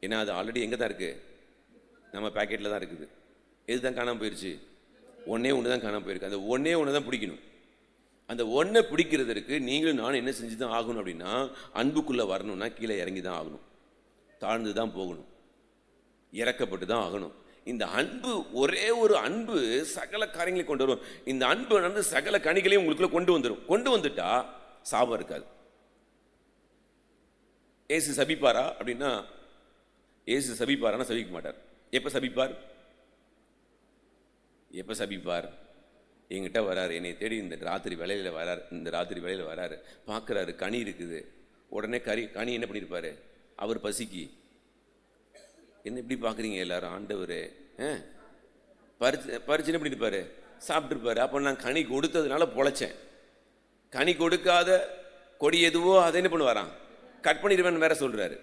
A: ஏன்னா அது ஆல்ரெடி எங்கே தான் இருக்குது, நம்ம பேக்கெட்டில் தான் இருக்குது. எது தான் காணாமல் போயிடுச்சு? ஒன்றே ஒன்று தான் காணாமல் போயிருக்கு. அந்த ஒன்றே ஒன்று தான் பிடிக்கணும். அந்த ஒன்றை பிடிக்கிறதுக்கு நீங்களும் நானும் என்ன செஞ்சு தான் ஆகணும் அப்படின்னா, அன்புக்குள்ளே வரணும்னா கீழே இறங்கி தான் ஆகணும், தாழ்ந்து தான் போகணும், இறக்கப்பட்டு தான் ஆகணும். இந்த அன்பு, ஒரே ஒரு அன்பு சகல காரியங்களையும் கொண்டு வரும். இந்த அன்பு வந்து சகல கனிகளையும் உங்களுக்குள்ள கொண்டு வந்துடும். கொண்டு வந்துட்டா சாபம் இருக்காது. ஏசு சபிப்பாரா அப்படின்னா, ஏசு சபிப்பாரானா சபிக்க மாட்டார். எப்போ சபிப்பார்? எப்போ சபிப்பார்? என்கிட்ட வராரு, என்னை தேடி இந்த ராத்திரி வேலையில் வராரு. இந்த ராத்திரி வேலையில் வராரு, பார்க்குறாரு கனி இருக்குது. உடனே கனி என்ன பண்ணியிருப்பாரு? அவர் பசிக்கு என்ன இப்படி பார்க்குறீங்க எல்லாரும்? ஆண்டவர் பறிச்சு என்ன பண்ணியிருப்பாரு? சாப்பிட்ருப்பாரு. அப்போ நான் கனி கொடுத்ததுனால பொழைச்சேன். கனி கொடுக்காத கொடி எதுவோ அதை என்ன பண்ணுவாராம், கட் பண்ணிடுவேன்னு வேற சொல்கிறாரு.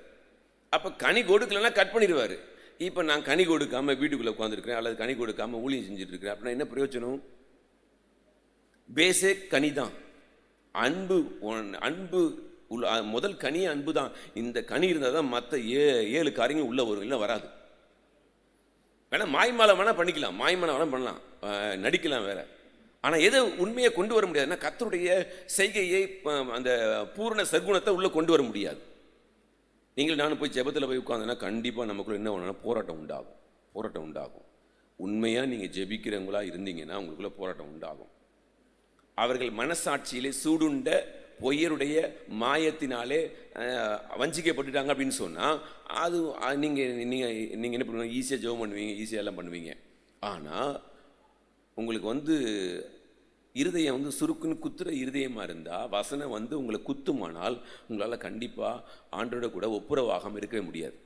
A: அப்போ கனி கொடுக்கலன்னா கட் பண்ணிடுவார். இப்போ நான் கனி கொடுக்காம வீட்டுக்குள்ளே உட்காந்துருக்கிறேன், அல்லது கனி கொடுக்காம ஊழியம் செஞ்சுட்டு இருக்கிறேன் அப்படின்னா என்ன பிரயோஜனம்? பேசே கனி தான். அன்பு அன்பு முதல் கனி அன்பு தான். இந்த கனி இருந்தால் தான் மற்ற 7 காரியங்கள் உள்ளே வரும், இல்லை வராது. வேணா மாய்மாலம் வேணால் பண்ணிக்கலாம், மாய்மாலம் வேணால் பண்ணலாம், நடிக்கலாம் வேற. ஆனால் எதை உண்மையை கொண்டு வர முடியாதுன்னா கர்த்தருடைய செய்கையை, அந்த பூரண சர்க்குணத்தை உள்ளே கொண்டு வர முடியாது. நீங்கள் நானும் போய் ஜெபத்தில் போய் உட்காந்தோன்னா கண்டிப்பாக நமக்குள்ள என்ன வேணும்னா போராட்டம் உண்டாகும். உண்மையாக நீங்கள் ஜெபிக்கிறவங்களா இருந்தீங்கன்னா உங்களுக்குள்ள போராட்டம் உண்டாகும். அவர்கள் மனசாட்சியிலே சூடுண்ட பொய்யருடைய மாயத்தினாலே வஞ்சிக்கப்பட்டுட்டாங்க அப்படின்னு சொன்னால் அது நீங்கள் என்ன பண்ணுவீங்க? ஈஸியாக ஜெபம் பண்ணுவீங்க, ஈஸியாக எல்லாம் பண்ணுவீங்க. ஆனால் உங்களுக்கு இருதயம் சுருக்குன்னு குத்துற இருதயமாக இருந்தால், வசனம் உங்களை குத்துமானால் உங்களால் கண்டிப்பாக ஆண்டோட கூட ஒப்புரவாகம் இருக்கவே முடியாது.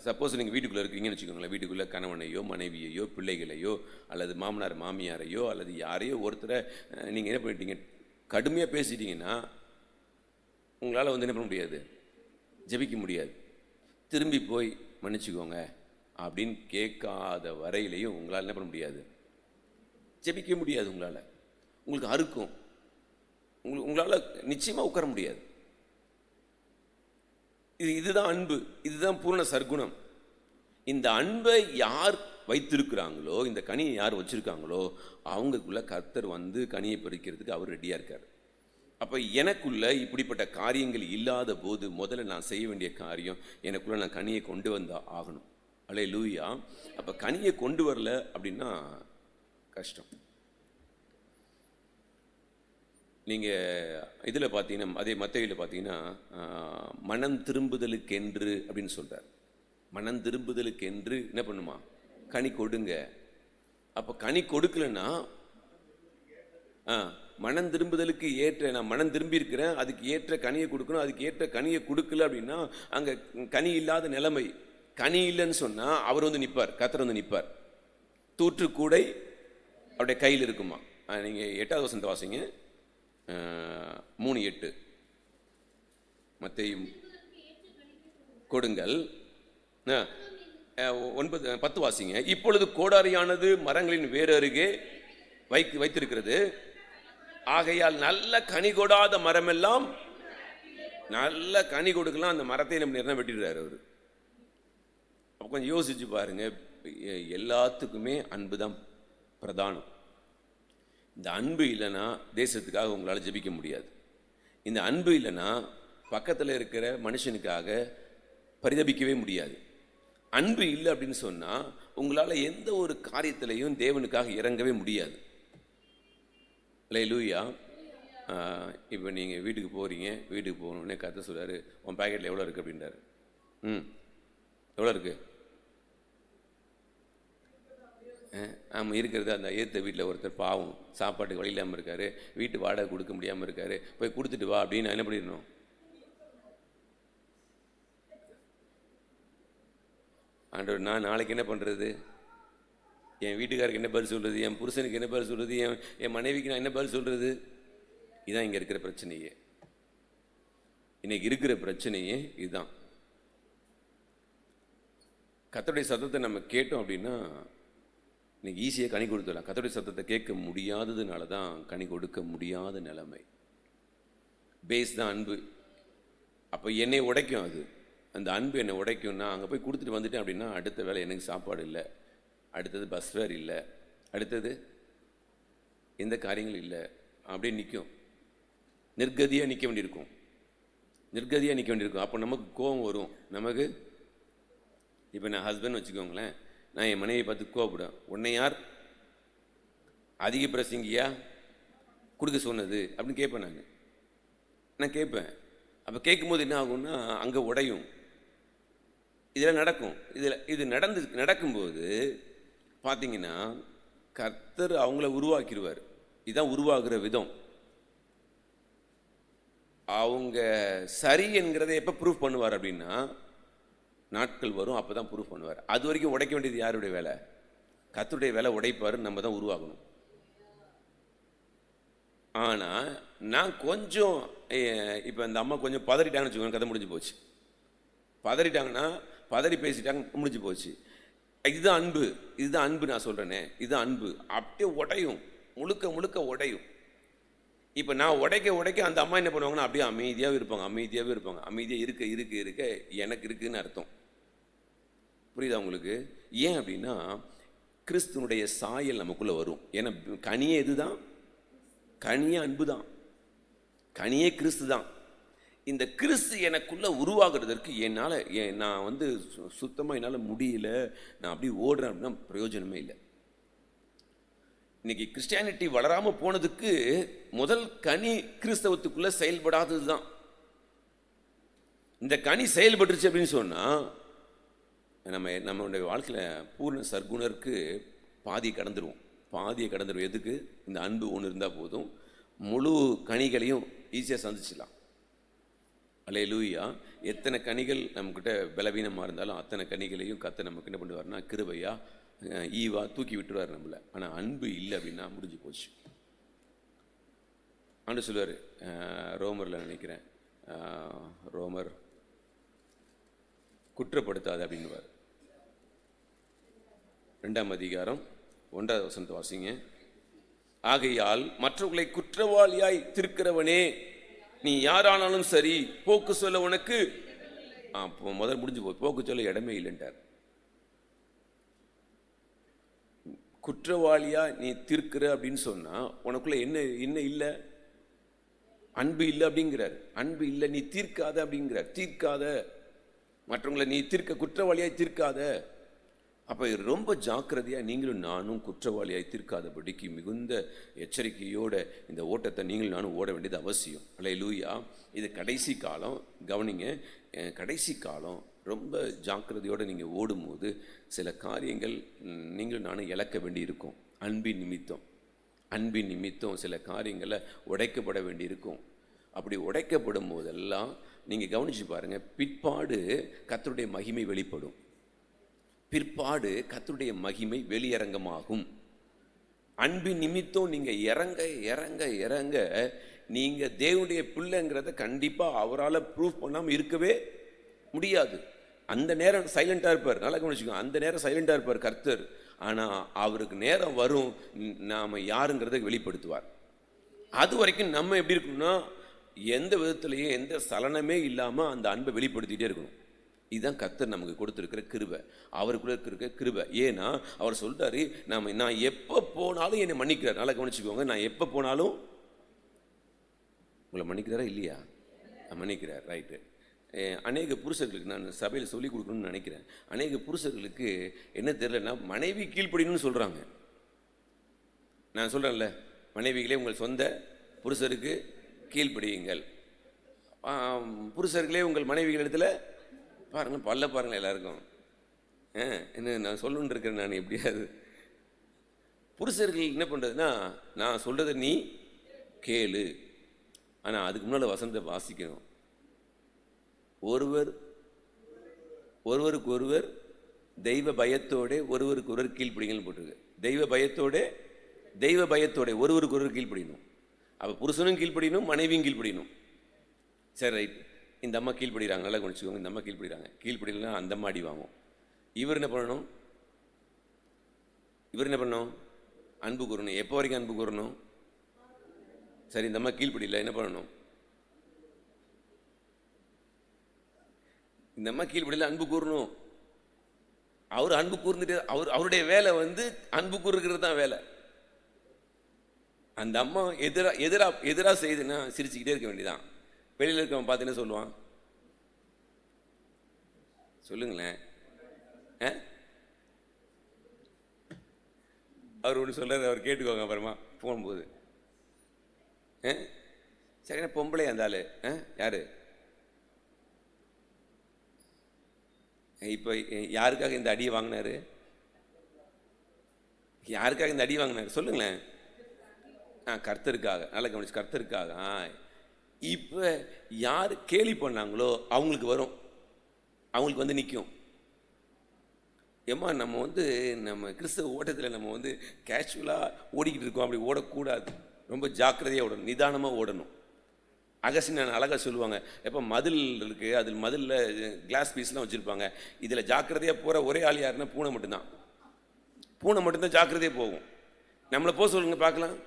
A: சப்போஸ் நீங்கள் வீட்டுக்குள்ளே இருக்கீங்கன்னு வச்சுக்கோங்களேன். வீட்டுக்குள்ளே கணவனையோ மனைவியையோ பிள்ளைகளையோ அல்லது மாமனார் மாமியாரையோ அல்லது யாரையோ ஒருத்தரை நீங்கள் என்ன பண்ணிட்டீங்க, கடுமையாக பேசிட்டீங்கன்னா உங்களால் என்ன பண்ண முடியாது, ஜெபிக்க முடியாது. திரும்பி போய் மன்னிச்சுக்கோங்க அப்படின்னு கேட்காத வரையிலையும் உங்களால் என்ன பண்ண முடியாது, ஜெபிக்க முடியாது. உங்களுக்கு அறுக்கும், உங்களால் நிச்சயமாக உட்கார முடியாது. இதுதான் அன்பு, இதுதான் பூர்ண சர்க்குணம். இந்த அன்பை யார் வைத்திருக்கிறாங்களோ, இந்த கனியை யார் வச்சிருக்காங்களோ அவங்களுக்குள்ள கர்த்தர் கனியை பறிக்கிறதுக்கு அவர் ரெடியாக இருக்கார். அப்போ எனக்குள்ள இப்படிப்பட்ட காரியங்கள் இல்லாத போது முதல்ல நான் செய்ய வேண்டிய காரியம், எனக்குள்ள நான் கனியை கொண்டு வந்தா ஆகணும். அல்லேலூயா. அப்போ கனியை கொண்டு வரல அப்படின்னா கஷ்டம். நீங்கள் இதில் பார்த்தீங்கன்னா, அதே மத்தேயுவில் பார்த்தீங்கன்னா, மனம் திரும்புதலுக்கென்று அப்படின்னு சொல்கிறார். மனம் திரும்புதலுக்கென்று என்ன பண்ணுமா, கனி கொடுங்க. அப்போ கனி கொடுக்கலன்னா, மனம் திரும்புதலுக்கு ஏற்ற, நான் மனம் திரும்பி இருக்கிறேன், அதுக்கு ஏற்ற கனியை கொடுக்கணும். அதுக்கு ஏற்ற கனியை கொடுக்கல அப்படின்னா அங்கே கனி இல்லாத நிலைமை. கனி இல்லைன்னு சொன்னால் அவர் நிற்பார், கர்த்தர் நிற்பார். தூற்றுக்கூடை அவருடைய கையில் இருக்குமா. நீங்கள் 8வது வசனத்தை வாசிங்க. 3:8 மத்தேயு கொடுங்கள். 9-10 வாசிங்க. இப்பொழுது கோடாரியானது மரங்களின் வேறு அருகே வைத்திருக்கிறது, ஆகையால் நல்ல கனி கொடாத மரமெல்லாம் நல்ல கனி கொடுக்கலாம், அந்த மரத்தை நம்ம வெட்டிடுறாரு அவர். அப்போ கொஞ்சம் யோசிச்சு பாருங்க. எல்லாத்துக்குமே அன்பு தான் பிரதானம். இந்த அன்பு இல்லைன்னா தேசத்துக்காக உங்களால் ஜெபிக்க முடியாது. இந்த அன்பு இல்லைன்னா பக்கத்தில் இருக்கிற மனுஷனுக்காக பரிதபிக்கவே முடியாது. அன்பு இல்லை அப்படின்னு சொன்னால் உங்களால் எந்த ஒரு காரியத்திலையும் தேவனுக்காக இறங்கவே முடியாது. அல்லேலூயா. இப்போ நீங்கள் வீட்டுக்கு போகிறீங்க, வீட்டுக்கு போகணுன்னே கர்த்தர் சொல்றாரு, உன் பேக்கெட்டில் எவ்வளோ இருக்குது அப்படின்றாரு. எவ்வளோ இருக்குது? ஆமாம், இருக்கிறது. அந்த ஏற்ற வீட்டில் ஒருத்தர் பாவம் சாப்பாட்டுக்கு வழி இல்லாமல் இருக்கார், வீட்டு வாடகை கொடுக்க முடியாமல் இருக்கார், போய் கொடுத்துட்டு வா அப்படின்னு நான் என்ன பண்ணிடணும்? ஆண்டவர், நான் நாளைக்கு என்ன பண்ணுறது? என் வீட்டுக்காருக்கு என்ன பதில் சொல்கிறது? என் புருஷனுக்கு என்ன பதில் சொல்கிறது? என் மனைவிக்கு நான் என்ன பதில் சொல்கிறது? இதுதான் இங்கே இருக்கிற பிரச்சனையே. இன்னைக்கு இருக்கிற பிரச்சனையே இதுதான். கர்த்தருடைய சத்தத்தை நம்ம கேட்டோம் அப்படின்னா இன்னைக்கு ஈஸியாக கனி கொடுத்துடலாம். கர்த்தருடைய சத்தத்தை கேட்க முடியாததுனால தான் கனி கொடுக்க முடியாத நிலைமை. பேஸ் தான் அன்பு. அப்போ என்னை உடைக்கும் அது. அந்த அன்பு என்னை உடைக்கும்னா அங்கே போய் கொடுத்துட்டு வந்துட்டேன் அப்படின்னா அடுத்த வேலை எனக்கு சாப்பாடு இல்லை, அடுத்தது பஸ் ஃபேர் இல்லை, அடுத்தது எந்த காரியங்களும் இல்லை, அப்படியே நிற்கும். நிர்கதியாக நிற்க வேண்டியிருக்கும். அப்போ நமக்கு கோபம் வரும். நமக்கு இப்போ நான் ஹஸ்பண்ட் வச்சுக்கோங்களேன், நான் என் மனைவியை பார்த்து கோவப்படுவேன். உன்னை யார் அதிக பிரசங்கியா கொடுக்க சொன்னது அப்படின்னு கேட்பேன். நான் கேட்பேன். அப்போ கேட்கும்போது என்ன ஆகும்னா அங்கே உடையும். இதெல்லாம் நடக்கும். இது நடக்கும்போது பார்த்தீங்கன்னா கர்த்தர் அவங்கள உருவாக்கிடுவார். இதுதான் உருவாகிற விதம். அவங்க சரி என்கிறத எப்போ ப்ரூவ் பண்ணுவார் அப்படின்னா நாட்கள் வரும், அப்போ தான் ப்ரூஃப் பண்ணுவார். அது வரைக்கும் உடைக்க வேண்டியது யாருடைய வேலை? கர்த்தருடைய வேலை. உடைப்பார், நம்ம தான் உருவாகணும். ஆனால் நான் கொஞ்சம் இப்போ இந்த அம்மா கொஞ்சம் பதறிட்டாங்கன்னு வச்சுக்கோங்க, கதை முடிஞ்சு போச்சு. பதறிட்டாங்கன்னா பதறி பேசிட்டாங்க, முடிஞ்சு போச்சு. இதுதான் அன்பு, இதுதான் அன்பு. நான் சொல்கிறேனே, இதுதான் அன்பு. அப்படியே உடையும், முழுக்க முழுக்க உடையும். இப்போ நான் உடைக்க அந்த அம்மா என்ன பண்ணுவாங்கன்னா அப்படியே அமைதியாகவே இருப்பாங்க, அமைதியாக இருக்க எனக்கு இருக்குதுன்னு அர்த்தம். புரியுதா உங்களுக்கு? ஏன் அப்படின்னா கிறிஸ்துனுடைய சாயல் நமக்குள்ளே வரும். ஏன்னா கனியே இதுதான், கனியே அன்பு தான், கனியே கிறிஸ்து தான். இந்த கிறிஸ்து எனக்குள்ளே உருவாகிறதற்கு நான் சுத்தமாக என்னால் முடியல, நான் அப்படி ஓடுறேன் அப்படின்னா பிரயோஜனமே இல்லை. இன்னைக்கு கிறிஸ்டியானிட்டி வளராமல் போனதுக்கு முதல் கனி கிறிஸ்தவத்துக்குள்ளே செயல்படாதது தான். இந்த கனி செயல்பட்டுருச்சு அப்படின்னு சொன்னால் நம்மளுடைய வாழ்க்கையில் பூர்ண சர்க்குணருக்கு பாதியை கடந்துருவோம். எதுக்கு? இந்த அன்பு ஒன்று இருந்தால் போதும், முழு கனிகளையும் ஈஸியாக சந்திச்சிடலாம். அல்லேலூயா. எத்தனை கனிகள் நம்மக்கிட்ட பலவீனமாக இருந்தாலும் அத்தனை கனிகளையும் கர்த்தர் நமக்கு என்ன பண்ணுவார்னா கிருபையா ஈவா தூக்கி விட்டுருவார் நம்மளை. ஆனால் அன்பு இல்லை அப்படின்னா முடிஞ்சு போச்சு. ஆண்டு சொல்லுவார், ரோமரில் நினைக்கிறேன், ரோமர் குற்றப்படுத்தாது அப்படின்னுவார். 2ஆம் அதிகாரம் 1வது வசனத்தை வாசிங்க. ஆகையால் மற்றவர்களை குற்றவாளியாய் தீர்க்கிறவனே, நீ யாரானாலும் சரி, போக்கு சொல்ல உனக்கு முதல் முடிஞ்சு போய் போக்கு சொல்ல இடமே இல்லைன்றார். குற்றவாளியா நீ தீர்க்கிற அப்படின்னு சொன்னா உனக்குள்ள என்ன இல்லை? அன்பு இல்லை அப்படிங்கிறார். அன்பு இல்லை, நீ தீர்க்காத அப்படிங்கிறார். தீர்க்காத, மற்றவங்களை நீ குற்றவாளியாய் தீர்க்காத. அப்போ ரொம்ப ஜாக்கிரதையாக நீங்களும் நானும் குற்றவாளியாய் தீர்க்காதபடிக்கு மிகுந்த எச்சரிக்கையோட இந்த ஓட்டத்தை நீங்களும் நானும் ஓட வேண்டியது அவசியம். அல்லேலூயா. இது கடைசி காலம், கவனிங்க. கடைசி காலம். ரொம்ப ஜாக்கிரதையோடு நீங்கள் ஓடும்போது சில காரியங்கள் நீங்களும் நானும் இழக்க வேண்டி இருக்கும். அன்பின் நிமித்தம் சில காரியங்களை உடைக்கப்பட வேண்டி இருக்கும். அப்படி உடைக்கப்படும் போதெல்லாம் நீங்கள் கவனித்து பாருங்கள், பிற்பாடு கர்த்தருடைய மகிமை வெளிப்படும். பிற்பாடு கர்த்தருடைய மகிமை வெளியரங்கமாகும். அன்பின் நிமித்தம் நீங்கள் இறங்க நீங்கள் தேவனுடைய பிள்ளைங்கிறத கண்டிப்பாக அவரால் ப்ரூவ் பண்ணாமல் இருக்கவே முடியாது. அந்த நேரம் சைலண்டாக இருப்பார். நல்லா கவனிச்சுக்கோங்க, அந்த நேரம் சைலண்டாக இருப்பார் கர்த்தர். ஆனால் அவருக்கு நேரம் வரும், நாம் யாருங்கிறத வெளிப்படுத்துவார். அது வரைக்கும் நம்ம எப்படி இருக்கணும்னா எந்த விதத்துலையும் எந்த சலனமே இல்லாமல் அந்த அன்பை வெளிப்படுத்திகிட்டே இருக்கணும். இதுதான் கர்த்தர் நமக்கு கொடுத்துருக்கிற கிருபை, அவருக்குள்ள இருக்கிற கிருபை. ஏன்னா அவர் சொல்றாரு, நான் எப்போ போனாலும் என்னை மன்னிக்கிறார். நல்லா கவனிச்சுக்கோங்க, நான் எப்போ போனாலும் உங்களை மன்னிக்கிறாரா இல்லையா? மன்னிக்கிறார். ரைட்டு. அநேக புருஷர்களுக்கு நான் சபையில் சொல்லிக் கொடுக்கணும்னு நினைக்கிறேன். அநேக புருஷர்களுக்கு என்ன தெரியலன்னா மனைவி கீழ்ப்படியணும்னு சொல்கிறாங்க. நான் சொல்கிறேன்ல, மனைவிகளே உங்கள் சொந்த புருஷருக்கு கீழ்ப்படியுங்கள். புருஷர்களே உங்கள் மனைவிகளிடத்தில் பாருங்கள், பாருங்கள் எல்லாருக்கும். என்ன நான் சொல்லணுன்னு இருக்கிறேன். நான் எப்படியாவது புருஷர்கள் என்ன பண்ணுறதுன்னா, நான் சொல்கிறத நீ கேளு. ஆனால் அதுக்கு முன்னால் வசனத்தை வாசிக்கணும். ஒருவருக்கு ஒருவர் தெய்வ பயத்தோட ஒருவருக்கு ஒருவர் கீழ்ப்பிடிங்கன்னு போட்டிருக்கு. தெய்வ பயத்தோட ஒருவருக்கு ஒருவர் கீழ்ப்பிடிக்கணும். அப்போ புருஷனும் கீழ்ப்படியணும், மனைவியும் கீழ்ப்படியணும். சரி, ரைட். இந்த அம்மா கீழ்ப்படுகிறாங்க, நல்லா கவனிச்சுக்கோங்க. இந்த அம்மா கீழ்ப்படினா அந்த அம்மா அடி வாங்கும். இவர் என்ன பண்ணணும்? அன்பு கூறணும். எப்போ வரைக்கும் அன்பு கூறணும்? சரி, இந்த அம்மா கீழ்ப்படியில என்ன பண்ணணும்? இந்த அம்மா கீழ்ப்படியில அன்பு கூறணும். அவர் அன்பு கூர்ந்துட்டு அவருடைய வேலை அன்பு கூறுகிறது தான் வேலை. அந்த அம்மா எதிராக செய்யுதுன்னா சிரிச்சுக்கிட்டே இருக்க வேண்டியதான். வெளியில் இருக்கவன் பார்த்து என்ன சொல்லுவான்? சொல்லுங்களேன். அவர் ஒன்று சொல்றாரு, அவர் கேட்டுக்கோங்க அப்புறமா போகும்போது. சரிண்ணா, பொம்பளை அந்த ஆளு யாரு? இப்போ யாருக்காக இந்த அடியை வாங்கினாரு? சொல்லுங்களேன். கர்த்தருக்காக. நல்லா கவனிச்சு, கர்த்தருக்காக. இப்போ யார் கேலி பண்ணாங்களோ அவங்களுக்கு வரும், அவங்களுக்கு நிற்கும். ஏம்மா நம்ம கிறிஸ்தவ ஓட்டத்தில் நம்ம கேஷுவலாக ஓடிக்கிட்டு இருக்கோம். அப்படி ஓடக்கூடாது. ரொம்ப ஜாக்கிரதையாக ஓடணும், நிதானமாக ஓடணும். அகஸ்டின் அழகாக சொல்லுவாங்க, எப்போ மதில் இருக்குது, அதில் மதிலில் கிளாஸ் பீஸ்லாம் வச்சுருப்பாங்க. இதில் ஜாக்கிரதையாக போகிற ஒரே ஆள் யாருன்னா பூனை மட்டும்தான். பூனை மட்டும்தான் ஜாக்கிரதையாக போகும். நம்மளை போக சொல்லுங்க பார்க்கலாம்,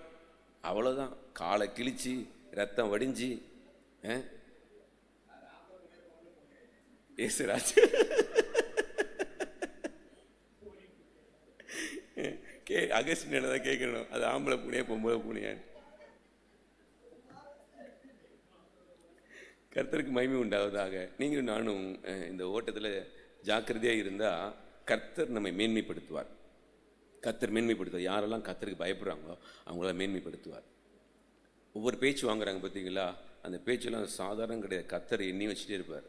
A: அவ்வளோதான். காலை கிழிச்சு ரத்தம் வடிஞ்சு ஏசுராஜ் அகஸ்டின் தான் கேட்கணும், அது ஆம்பளை பூனையா பொம்பளை பூனையான்னு. கர்த்தருக்கு மகிமை உண்டாவதாக. நீங்களும் நானும் இந்த ஓட்டத்தில் ஜாக்கிரதையாக இருந்தால் கர்த்தர் நம்மை மேன்மைப்படுத்துவார். கர்த்தர் மேன்மைப்படுத்துவார். யாரெல்லாம் கர்த்தருக்கு பயப்படுறாங்களோ அவங்கள மேன்மைப்படுத்துவார். ஒவ்வொரு பேச்சு வாங்குறாங்க பார்த்தீங்களா, அந்த பேச்செல்லாம் சாதாரணம் கிடையாது. கர்த்தர் எண்ணி வச்சுட்டே இருப்பார்,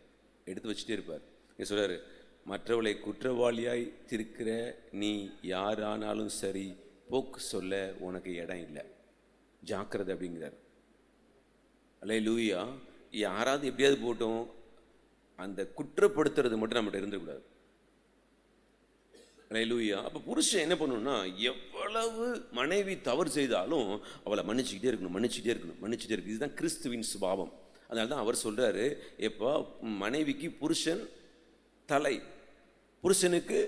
A: எடுத்து வச்சுட்டே இருப்பார். நீ சொல்கிறார், மற்றவளை குற்றவாளியாய் திருக்கிற நீ யாரானாலும் சரி, போக்கு சொல்ல உனக்கு இடம் இல்லை, ஜாக்கிரதை அப்படிங்கிறார். அல்லேலூயா. யாராவது எப்படியாவது போட்டோம், அந்த குற்றப்படுத்துறது மட்டும் நம்மகிட்ட இருந்துக்கூடாது. அல்லேலூயா. அப்போ புருஷன் என்ன பண்ணணும்னா, எவ்வளவு மனைவி தவறு செய்தாலும் அவளை மன்னிச்சுக்கிட்டே இருக்கணும். இதுதான் கிறிஸ்துவின் சுபாவம். அதனால தான் அவர் சொல்கிறாரு, எப்போ மனைவிக்கு புருஷன் தலை, புருஷனுக்கு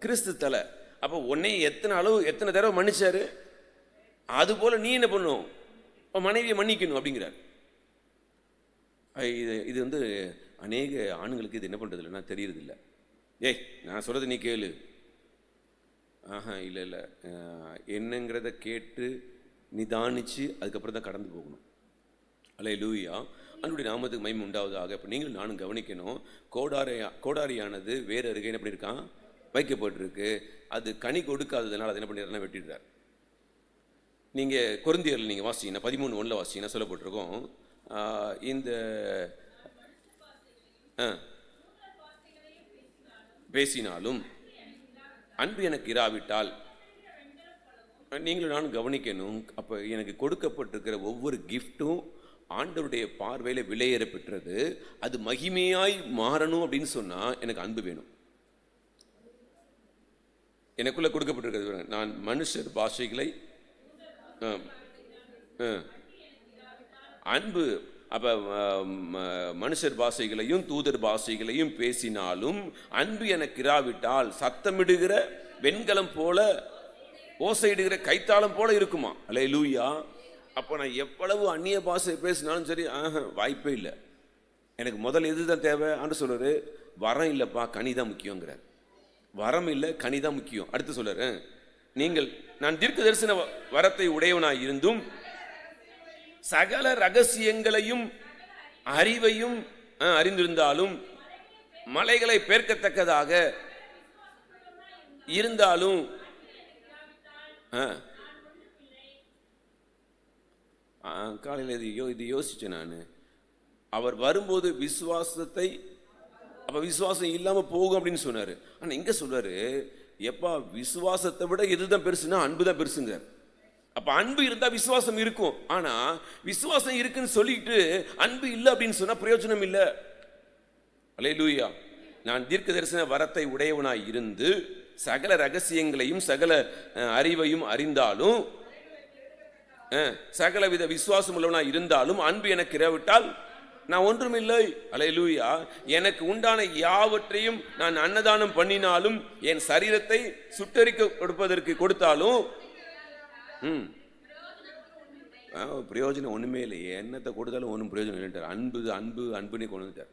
A: கிறிஸ்து தலை. அப்போ உன்னை எத்தனை தடவை மன்னிச்சாரு, அதுபோல் நீ என்ன பண்ணும், மனைவியை மன்னிக்கணும் அப்படிங்கிறார். இது அநேக ஆண்களுக்கு இது என்ன பண்ணுறது இல்லைன்னா தெரியறதில்லை. ஏய், நான் சொல்கிறது நீ கேளு, இல்லை என்னங்கிறத கேட்டு நிதானித்து அதுக்கப்புறம் தான் கடந்து போகணும். அல்லேலூயா. அன்னுடைய நாமத்துக்கு மகிமை உண்டாவதாக. இப்போ நீங்களும் நானும் கவனிக்கணும், கோடாரியானது வேறு அருகே என்ன பண்ணியிருக்கான், வைக்கப்பட்டிருக்கு. அது கனி கொடுக்காததுனால அது என்ன பண்ணிடுறா, வெட்டிடுறார். நீங்கள் கொரிந்தியரில் நீங்கள் வாசிங்கன்னா 13:1 வாசிங்கன்னா சொல்லப்பட்டிருக்கோம், இந்த பேசினாலும் அன்பு எனக்கு இராவிட்டால், நீங்களும் நானும் கவனிக்கணும். அப்போ எனக்கு கொடுக்கப்பட்டிருக்கிற ஒவ்வொரு கிஃப்ட்டும் ஆண்டவருடைய பார்வையில் விலையேற பெற்றது. அது மகிமையாய் மாறணும் அப்படின்னு சொன்னால் எனக்கு அன்பு வேணும். எனக்குள்ள கொடுக்கப்பட்டிருக்கிறது, நான் மனுஷர் பாஷைகளை அன்பு. அப்போ மனுஷர் பாஷைகளையும் தூதர் பாஷைகளையும் பேசினாலும் அன்பு எனக்கு இராவிட்டால் சத்தமிடுகிற வெண்கலம் போல, ஓசையிடுகிற கைத்தாளம் போல இருக்குமா. அல்லேலூயா. அப்போ நான் எவ்வளவு அந்நிய பாஷை பேசினாலும் சரி, வாய்ப்பே இல்லை. எனக்கு முதல் எதுதான் தேவை ஆண்டு சொல்றாரு, வரம் இல்லைப்பா, கனி தான் முக்கியங்கிறார். வரம் இல்லை, கனி தான் முக்கியம். அடுத்து சொல்றாரு, நான் தீர்க்க தரிசன வரத்தை உடையவனாய் இருந்தும் சகல ரகசியங்களையும் அறிவையும் அறிந்திருந்தாலும், மலைகளை பேர்க்கத்தக்கதாக இருந்தாலும், காலையில் இது யோசிச்சேன் நான். அவர் வரும்போது விசுவாசத்தை, அப்போ விசுவாசம் இல்லாமல் போகும் அப்படின்னு சொன்னார். ஆனால் இங்கே சொல்றாரு, எப்பா விசுவாசத்தை விட எதுதான் பெருசுன்னா அன்பு தான் பெருசுங்கிறார். அப்போ அன்பு இருந்தால் விசுவாசம் இருக்கும். ஆனால் விசுவாசம் இருக்குன்னு சொல்லிட்டு அன்பு இல்லை அப்படின்னு சொன்னால் பிரயோஜனம் இல்லை. அல்லேலூயா. நான் தீர்க்க தரிசன வரத்தை உடையவனாய் இருந்து சகல ரகசியங்களையும் சகல அறிவையும் அறிந்தாலும், சகலவித விசுவாசம் உள்ளவனாய் இருந்தாலும் அன்பு எனக்கு இராவிட்டால் நான் ஒன்றுமில்லை. அல்லேலூயா. எனக்கு உண்டான யாவற்றையும் நான் அன்னதானம் பண்ணினாலும், என் சரீரத்தை சுட்டரிக்க கொடுப்பதற்கு கொடுத்தாலும் பிரயோஜனம் ஒண்ணுமே இல்லை. என்னத்தை கொடுத்தாலும் ஒன்றும் பிரயோஜனம் இல்லைன்றார். அன்புன்னு கொண்டு வந்துட்டார்.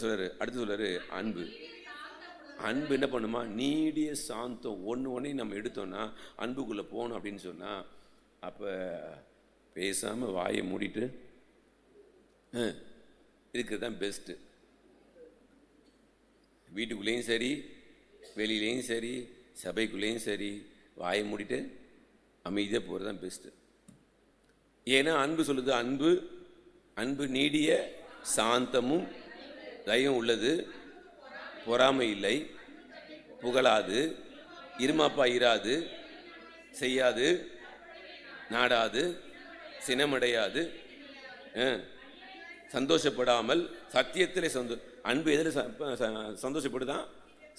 A: சொல்றாரு. அடுத்து சொல்றாரு, அன்பு என்ன பண்ணுமா, நீடிய சாந்தம். ஒன்றையும் நம்ம எடுத்தோம்னா அன்புக்குள்ளே போகணும் அப்படின்னு சொன்னால், அப்போ பேசாமல் வாயை மூடிட்டு இருக்கிறது தான் பெஸ்ட்டு. வீட்டுக்குள்ளேயும் சரி, வெளியிலேயும் சரி, சபைக்குள்ளேயும் சரி, வாயை மூடிட்டு அமைதியாக போகிறது தான் பெஸ்ட்டு. ஏன்னா அன்பு சொல்லுது, அன்பு நீடிய சாந்தமும் தயவும் உள்ளது, பொறாமை இல்லை, புகழாது, இருமாப்பா இராது, செய்யாது, நாடாது, சினமடையாது, சந்தோஷப்படாமல் சத்தியத்தில் அன்பு எதில் சந்தோஷப்படுதான்,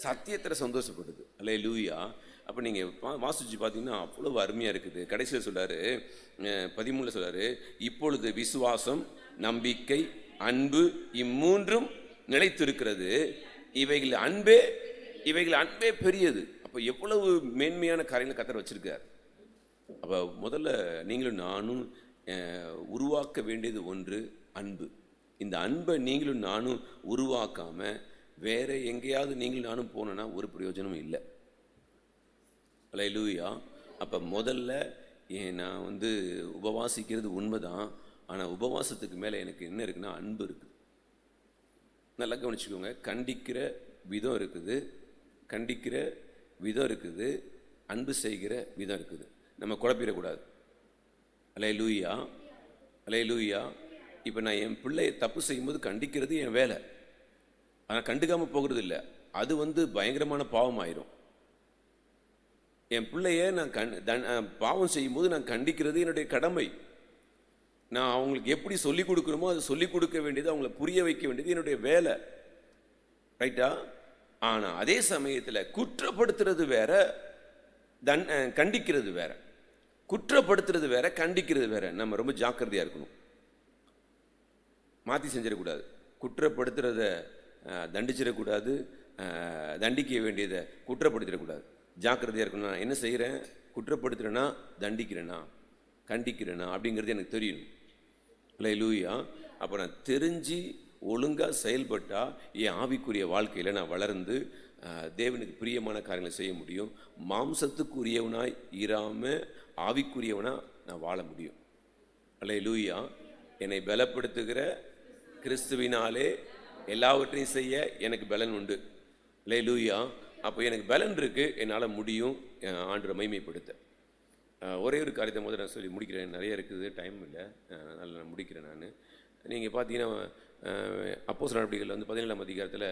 A: சத்தியத்தில் சந்தோஷப்படுது. அல்லேலூயா. அப்போ நீங்கள் வாசிச்சு பார்த்தீங்கன்னா அவ்வளவு அருமையாக இருக்குது. கடைசியில் சொல்கிறாரு, 13 சொல்கிறாரு, இப்பொழுது விசுவாசம், நம்பிக்கை, அன்பு இம்மூன்றும் நிலைத்திருக்கிறது, இவைகள் அன்பே பெரியது. அப்போ எவ்வளவு மேன்மையான காரியங்களை கர்த்தர் வச்சிருக்கார். அப்போ முதல்ல நீங்களும் நானும் உருவாக்க வேண்டியது ஒன்று அன்பு. இந்த அன்பை நீங்களும் நானும் உருவாக்காம வேற எங்கேயாவது நீங்களும் நானும் போனோன்னா ஒரு பிரயோஜனமும் இல்லை. அல்லேலூயா. அப்போ முதல்ல நான் உபவாசிக்கிறது உண்மைதான், ஆனால் உபவாசத்துக்கு மேலே எனக்கு என்ன இருக்குன்னா அன்பு இருக்குது. நல்லா கவனிச்சுக்கோங்க. கண்டிக்கிற விதம் இருக்குது, அன்பு செய்கிற விதம் இருக்குது. நம்ம குழப்பிடக்கூடாது. அல்லேலூயா. இப்போ நான் என் பிள்ளை தப்பு செய்யும்போது கண்டிக்கிறது என் வேலை, ஆனால் கண்டுக்காமல் போகிறது இல்லை. அது பயங்கரமான பாவம் ஆயிரும். என் பிள்ளைய நான் பாவம் செய்யும்போது நான் கண்டிக்கிறது என்னுடைய கடமை. நான் அவங்களுக்கு எப்படி சொல்லிக் கொடுக்கணுமோ அதை சொல்லிக் கொடுக்க வேண்டியது, அவங்கள புரிய வைக்க வேண்டியது என்னுடைய வேலை. ரைட்டா? ஆனால் அதே சமயத்தில் குற்றப்படுத்துறது வேற, கண்டிக்கிறது வேற. குற்றப்படுத்துறது வேற, கண்டிக்கிறது வேற. நம்ம ரொம்ப ஜாக்கிரதையாக இருக்கணும், மாற்றி செஞ்சிடக்கூடாது. குற்றப்படுத்துறத தண்டிச்சிடக்கூடாது, தண்டிக்க வேண்டியதை குற்றப்படுத்திடக்கூடாது. ஜாக்கிரதையாக இருக்கணும். நான் என்ன செய்கிறேன், குற்றப்படுத்துகிறேன்னா, தண்டிக்கிறேனா, கண்டிக்கிறேனா அப்படிங்கிறது எனக்கு தெரியணும். அல்லேலூயா. அப்போ நான் தெரிஞ்சு ஒழுங்காக செயல்பட்டால் என் ஆவிக்குரிய வாழ்க்கையில் நான் வளர்ந்து தேவனுக்கு பிரியமான காரியங்களை செய்ய முடியும். மாம்சத்துக்குரியவனாய் இராமல் ஆவிக்குரியவனாக நான் வாழ முடியும். அல்லேலூயா. என்னை பலப்படுத்துகிற கிறிஸ்துவினாலே எல்லாவற்றையும் செய்ய எனக்கு பலன் உண்டு. அல்லேலூயா. அப்போ எனக்கு பலன் இருக்குது, என்னால் முடியும் ஆண்டவரை மகிமைப்படுத்த. ஒரே ஒரு காரியத்தை முதல்ல நான் சொல்லி முடிக்கிறேன். நிறைய இருக்குது, டைம் இல்லை, அதனால் நான் முடிக்கிறேன். நீங்கள் பார்த்தீங்கன்னா அப்போஸ்தலர் நடவடிக்கைகள் 17ஆம் அதிகாரத்தில்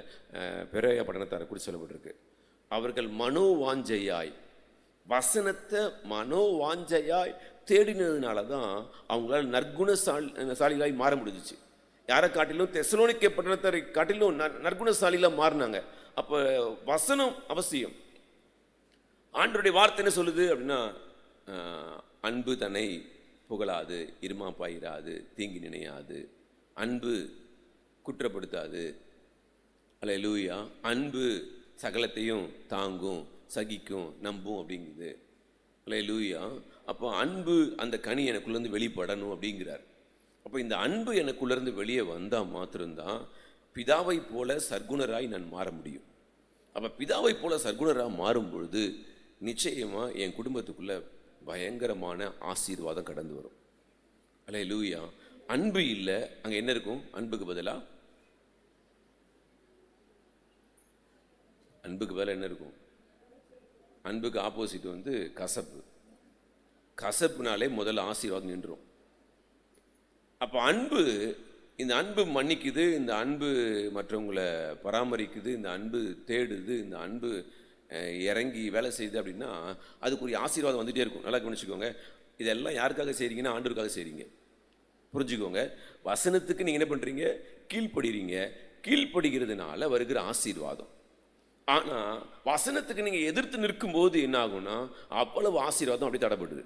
A: பெரோயா பட்டணத்தாரை குறித்து சொல்லப்பட்டிருக்கு. அவர்கள் மனோவாஞ்சையாய், வசனத்தை மனோவாஞ்சையாய் தேடினதுனால தான் அவங்களால நற்குணசாலிகளாய் மாற முடிஞ்சிச்சு. யாரை காட்டிலும் தெசலோனிக்கே பட்டணத்தாரை காட்டிலும் நற்குணசாலிகளாக மாறினாங்க. அப்போ வசனம் அவசியம். ஆண்டவருடைய வார்த்தை என்ன சொல்லுது அப்படின்னா, அன்பு தன்னை புகழாது, இருமாப்பாயிராது, தீங்கி நினையாது, அன்பு குற்றப்படுத்தாது. அல்லேலூயா. அன்பு சகலத்தையும் தாங்கும், சகிக்கும், நம்பும் அப்படிங்குது. அல்லேலூயா. அப்போ அன்பு அந்த கனி எனக்குள்ளேருந்து வெளிப்படணும் அப்படிங்கிறார். அப்போ இந்த அன்பு எனக்குள்ளேருந்து வெளியே வந்தால் மாத்திரம்தான் பிதாவை போல சர்க்குணராய் நான் மாற முடியும். அப்போ பிதாவை போல சர்க்குணராக மாறும் பொழுது நிச்சயமாக என் குடும்பத்துக்குள்ளே பயங்கரமான ஆசீர்வாதம் கடந்து வரும். அல்லேலூயா. அன்பு இல்லை, அங்கே என்ன இருக்கும்? அன்புக்கு பதிலாக என்ன இருக்கும்? அன்புக்கு ஆப்போசிட் கசப்பு. கசப்புனாலே முதல்ல ஆசீர்வாதம் நின்றும். அப்போ இந்த அன்பு மன்னிக்குது, இந்த அன்பு மற்றவங்களை பராமரிக்குது, இந்த அன்பு தேடுது, இந்த அன்பு இறங்கி வேலை செய்யுது அப்படின்னா அதுக்குரிய ஆசீர்வாதம் வந்துகிட்டே இருக்கும். நல்லா கவனிச்சுக்கோங்க. இதெல்லாம் யாருக்காக செய்கிறீங்கன்னா ஆண்டவருக்காக செய்கிறீங்க. புரிஞ்சுக்கோங்க. வசனத்துக்கு நீங்கள் என்ன பண்ணுறீங்க? கீழ்ப்படுறீங்க. கீழ்ப்படுகிறதுனால வருகிற ஆசீர்வாதம். ஆனால் வசனத்துக்கு நீங்கள் எதிர்த்து நிற்கும்போது என்ன ஆகும்னா அவ்வளவு ஆசீர்வாதம் அப்படி தடைப்படுது.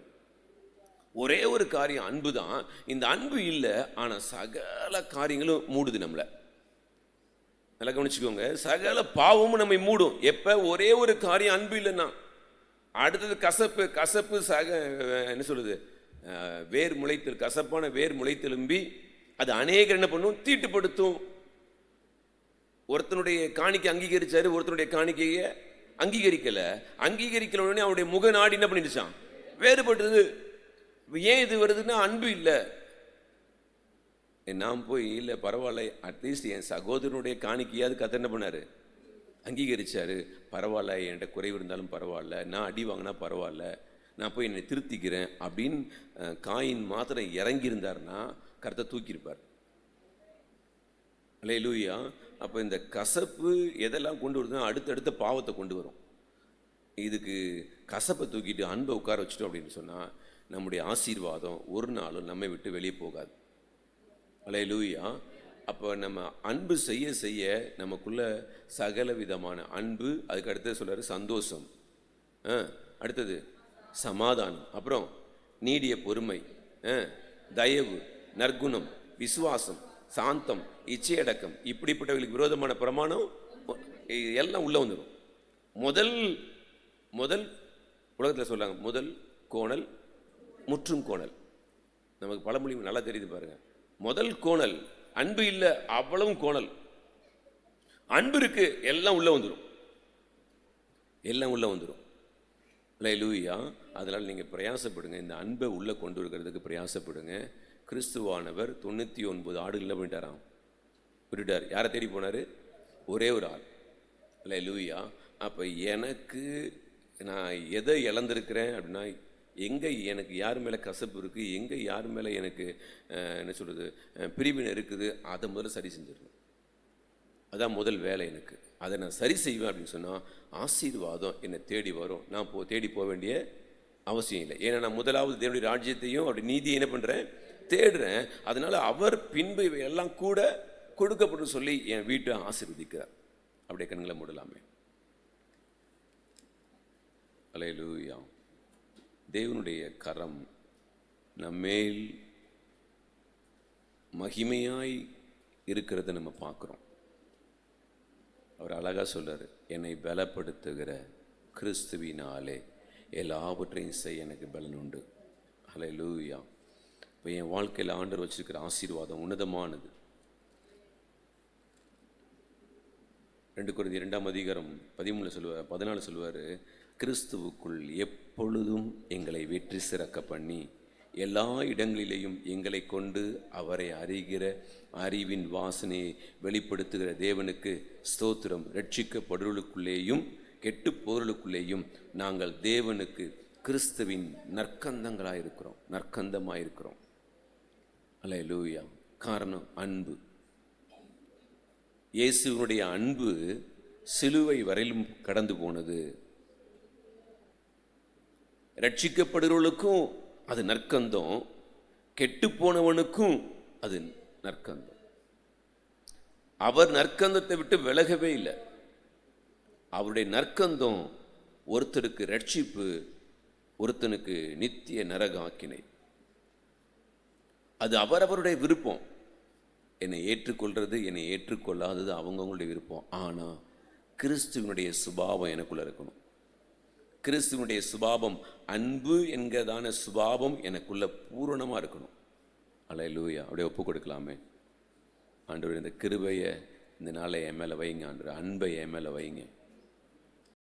A: ஒரே ஒரு காரியம் அன்பு தான். இந்த அன்பு இல்லை, ஆனால் சகல காரியங்களும் மூடுது நம்மளை. நல்லா கவனிச்சுக்கோங்க. சகல பாவமும் நம்மை மூடும். எப்போ? ஒரே ஒரு காரியம் அன்பு இல்லைன்னா. அடுத்தது கசப்பு என்ன சொல்லுது? வேர் முளைத்தல், கசப்பான வேர் முளைத்தெலும்பி அது அநேகர் என்ன பண்ணும்? தீட்டுப்படுத்தும். ஒருத்தனுடைய காணிக்கை அங்கீகரிச்சாரு, ஒருத்தனுடைய காணிக்கையை அங்கீகரிக்கல உடனே அவனுடைய முக நாடி என்ன பண்ணிடுச்சான்? வேறுபட்டது. ஏன் இது வருதுன்னா அன்பு இல்லை. நான் போய் இல்லை பரவாயில்ல, அட்லீஸ்ட் என் சகோதரனுடைய காணிக்கையாவது கர்த்தர் என்ன பண்ணாரு? அங்கீகரிச்சாரு. பரவாயில்ல, என்கிட்ட குறைவு இருந்தாலும் பரவாயில்ல, நான் அடி வாங்கினா பரவாயில்ல, நான் போய் என்னை திருத்திக்கிறேன் அப்படின்னு காயின் மாத்திரம் இறங்கியிருந்தாருன்னா கர்த்தர் தூக்கியிருப்பார். அல்லேலூயா. அப்போ இந்த கசப்பு எதெல்லாம் கொண்டு வருதுன்னா அடுத்தடுத்த பாவத்தை கொண்டு வரும். இதுக்கு கசப்பை தூக்கிட்டு அன்பை உட்கார வச்சுட்டோம் அப்படின்னு சொன்னால் நம்முடைய ஆசீர்வாதம் ஒரு நாளும் நம்மை விட்டு வெளியே போகாது. அல்லேலூயா. அப்போ நம்ம அன்பு செய்ய செய்ய நமக்குள்ள சகல விதமான அன்பு, அதுக்கு அடுத்தது சொல்றாரு சந்தோஷம், அடுத்தது சமாதானம், அப்புறம் நீடிய பொறுமை, தயவு, நற்குணம், விசுவாசம், சாந்தம், இச்சையடக்கம், இப்படிப்பட்டவர்களுக்கு விரோதமான பிரமாணம் எல்லாம் உள்ள வந்துடும். முதல் உலகத்தில் சொல்றாங்க, முதல் கோணல் முற்றும் கோணல். நமக்கு பழமொழி நல்லா தெரியுது பாருங்க. முதல் கோணல் அன்பு இல்லை, அவ்வளவும் கோணல். அன்பு இருக்கு, எல்லாம் உள்ள வந்துடும், எல்லாம் உள்ள வந்துடும். அல்லேலூயா. அதனால் நீங்கள் பிரயாசப்படுங்க, இந்த அன்பை உள்ளே கொண்டு இருக்கிறதுக்கு பிரயாசப்படுங்க. கிறிஸ்துவானவர் 99 ஆடுகள் என்ன பண்ணிட்டாராம், விட்டுட்டார். யாரை தேடி போனார்? ஒரே ஒரு ஆள். அல்லேலூயா. அப்போ எனக்கு நான் எதை இழந்திருக்கிறேன் அப்படின்னா, எங்கே எனக்கு யார் மேலே கசப்பு இருக்குது, எங்கே யார் மேலே எனக்கு என்ன சொல்கிறது பிரிவினை இருக்குது, அதை முதல்ல சரி செஞ்சிடணும். அதான் முதல் வேலை எனக்கு. அதை நான் சரி செய்வேன் அப்படின்னு சொன்னால் ஆசீர்வாதம் என்னை தேடி வரும். நான் தேடி போக வேண்டிய அவசியம் இல்லை. ஏன்னா நான் முதலாவது தேவனுடைய ராஜ்யத்தையும் அப்படி நீதியை என்ன பண்ணுறேன், தேடுறேன். அதனால் அவர் பின்பு இவை எல்லாம் கூட கொடுக்கப்படும் சொல்லி என் வீட்டை ஆசீர்வதிக்கிறார். அப்படியே கண்களை மூடலாமே. அல்லேலூயா. தேவனுடைய கரம் நம்மேல் மகிமையாய் இருக்கிறத நம்ம பார்க்குறோம். அவர் அழகாக சொல்றாரு, என்னை பலப்படுத்துகிற கிறிஸ்துவினாலே எல்லாவற்றையும் செய்ய எனக்கு பலன் உண்டு. அல்லேலூயா. இப்போ என் வாழ்க்கையில் ஆண்டவர் வச்சிருக்கிற ஆசீர்வாதம் உன்னதமானது. 2 கொரிந்தியர் 2:13 சொல்லுவார், கிறிஸ்துவுக்குள் எப்பொழுதும் எங்களை வெற்றி சிறக்க பண்ணி எல்லா இடங்களிலேயும் எங்களை கொண்டு அவரை அறிகிற அறிவின் வாசனையை வெளிப்படுத்துகிற தேவனுக்கு ஸ்தோத்திரம். ரட்சிக்கப்படுவர்களுக்குள்ளேயும் கெட்டு போர்களுக்குள்ளேயும் நாங்கள் தேவனுக்கு கிறிஸ்துவின் நற்கந்தங்களாயிருக்கிறோம், நற்கந்தமாயிருக்கிறோம். அல்லேலூயா. காரணம் அன்பு. இயேசுவினுடைய அன்பு சிலுவை வரையிலும் கடந்து போனது. ரட்சிக்கப்படுகிறவர்களுக்கும் அது நற்கந்தம், கெட்டு போனவனுக்கும் அது நற்கந்தம். அவர் நற்கந்தத்தை விட்டு விலகவே இல்லை. அவருடைய நற்கந்தம் ஒருத்தருக்கு ரட்சிப்பு, ஒருத்தனுக்கு நித்திய நரகாக்கினை. அது அவரவருடைய விருப்பம். என்னை ஏற்றுக்கொள்றது, என்னை ஏற்றுக்கொள்ளாதது அவங்கவுங்களுடைய விருப்பம். ஆனால் கிறிஸ்துவனுடைய சுபாவம் எனக்குள்ள இருக்கணும். கிறிஸ்துவனுடைய சுபாவம், அன்பு என்கிறதான சுபாவம் எனக்குள்ள பூரணமாக இருக்கணும். அல்லேலூயா. அப்படியே ஒப்பு கொடுக்கலாமே. ஆண்டவர் இந்த கிருபையை இந்த நாளை என் மேலே வைங்க, ஆண்டவர் அன்பை என் மேலே வைங்க.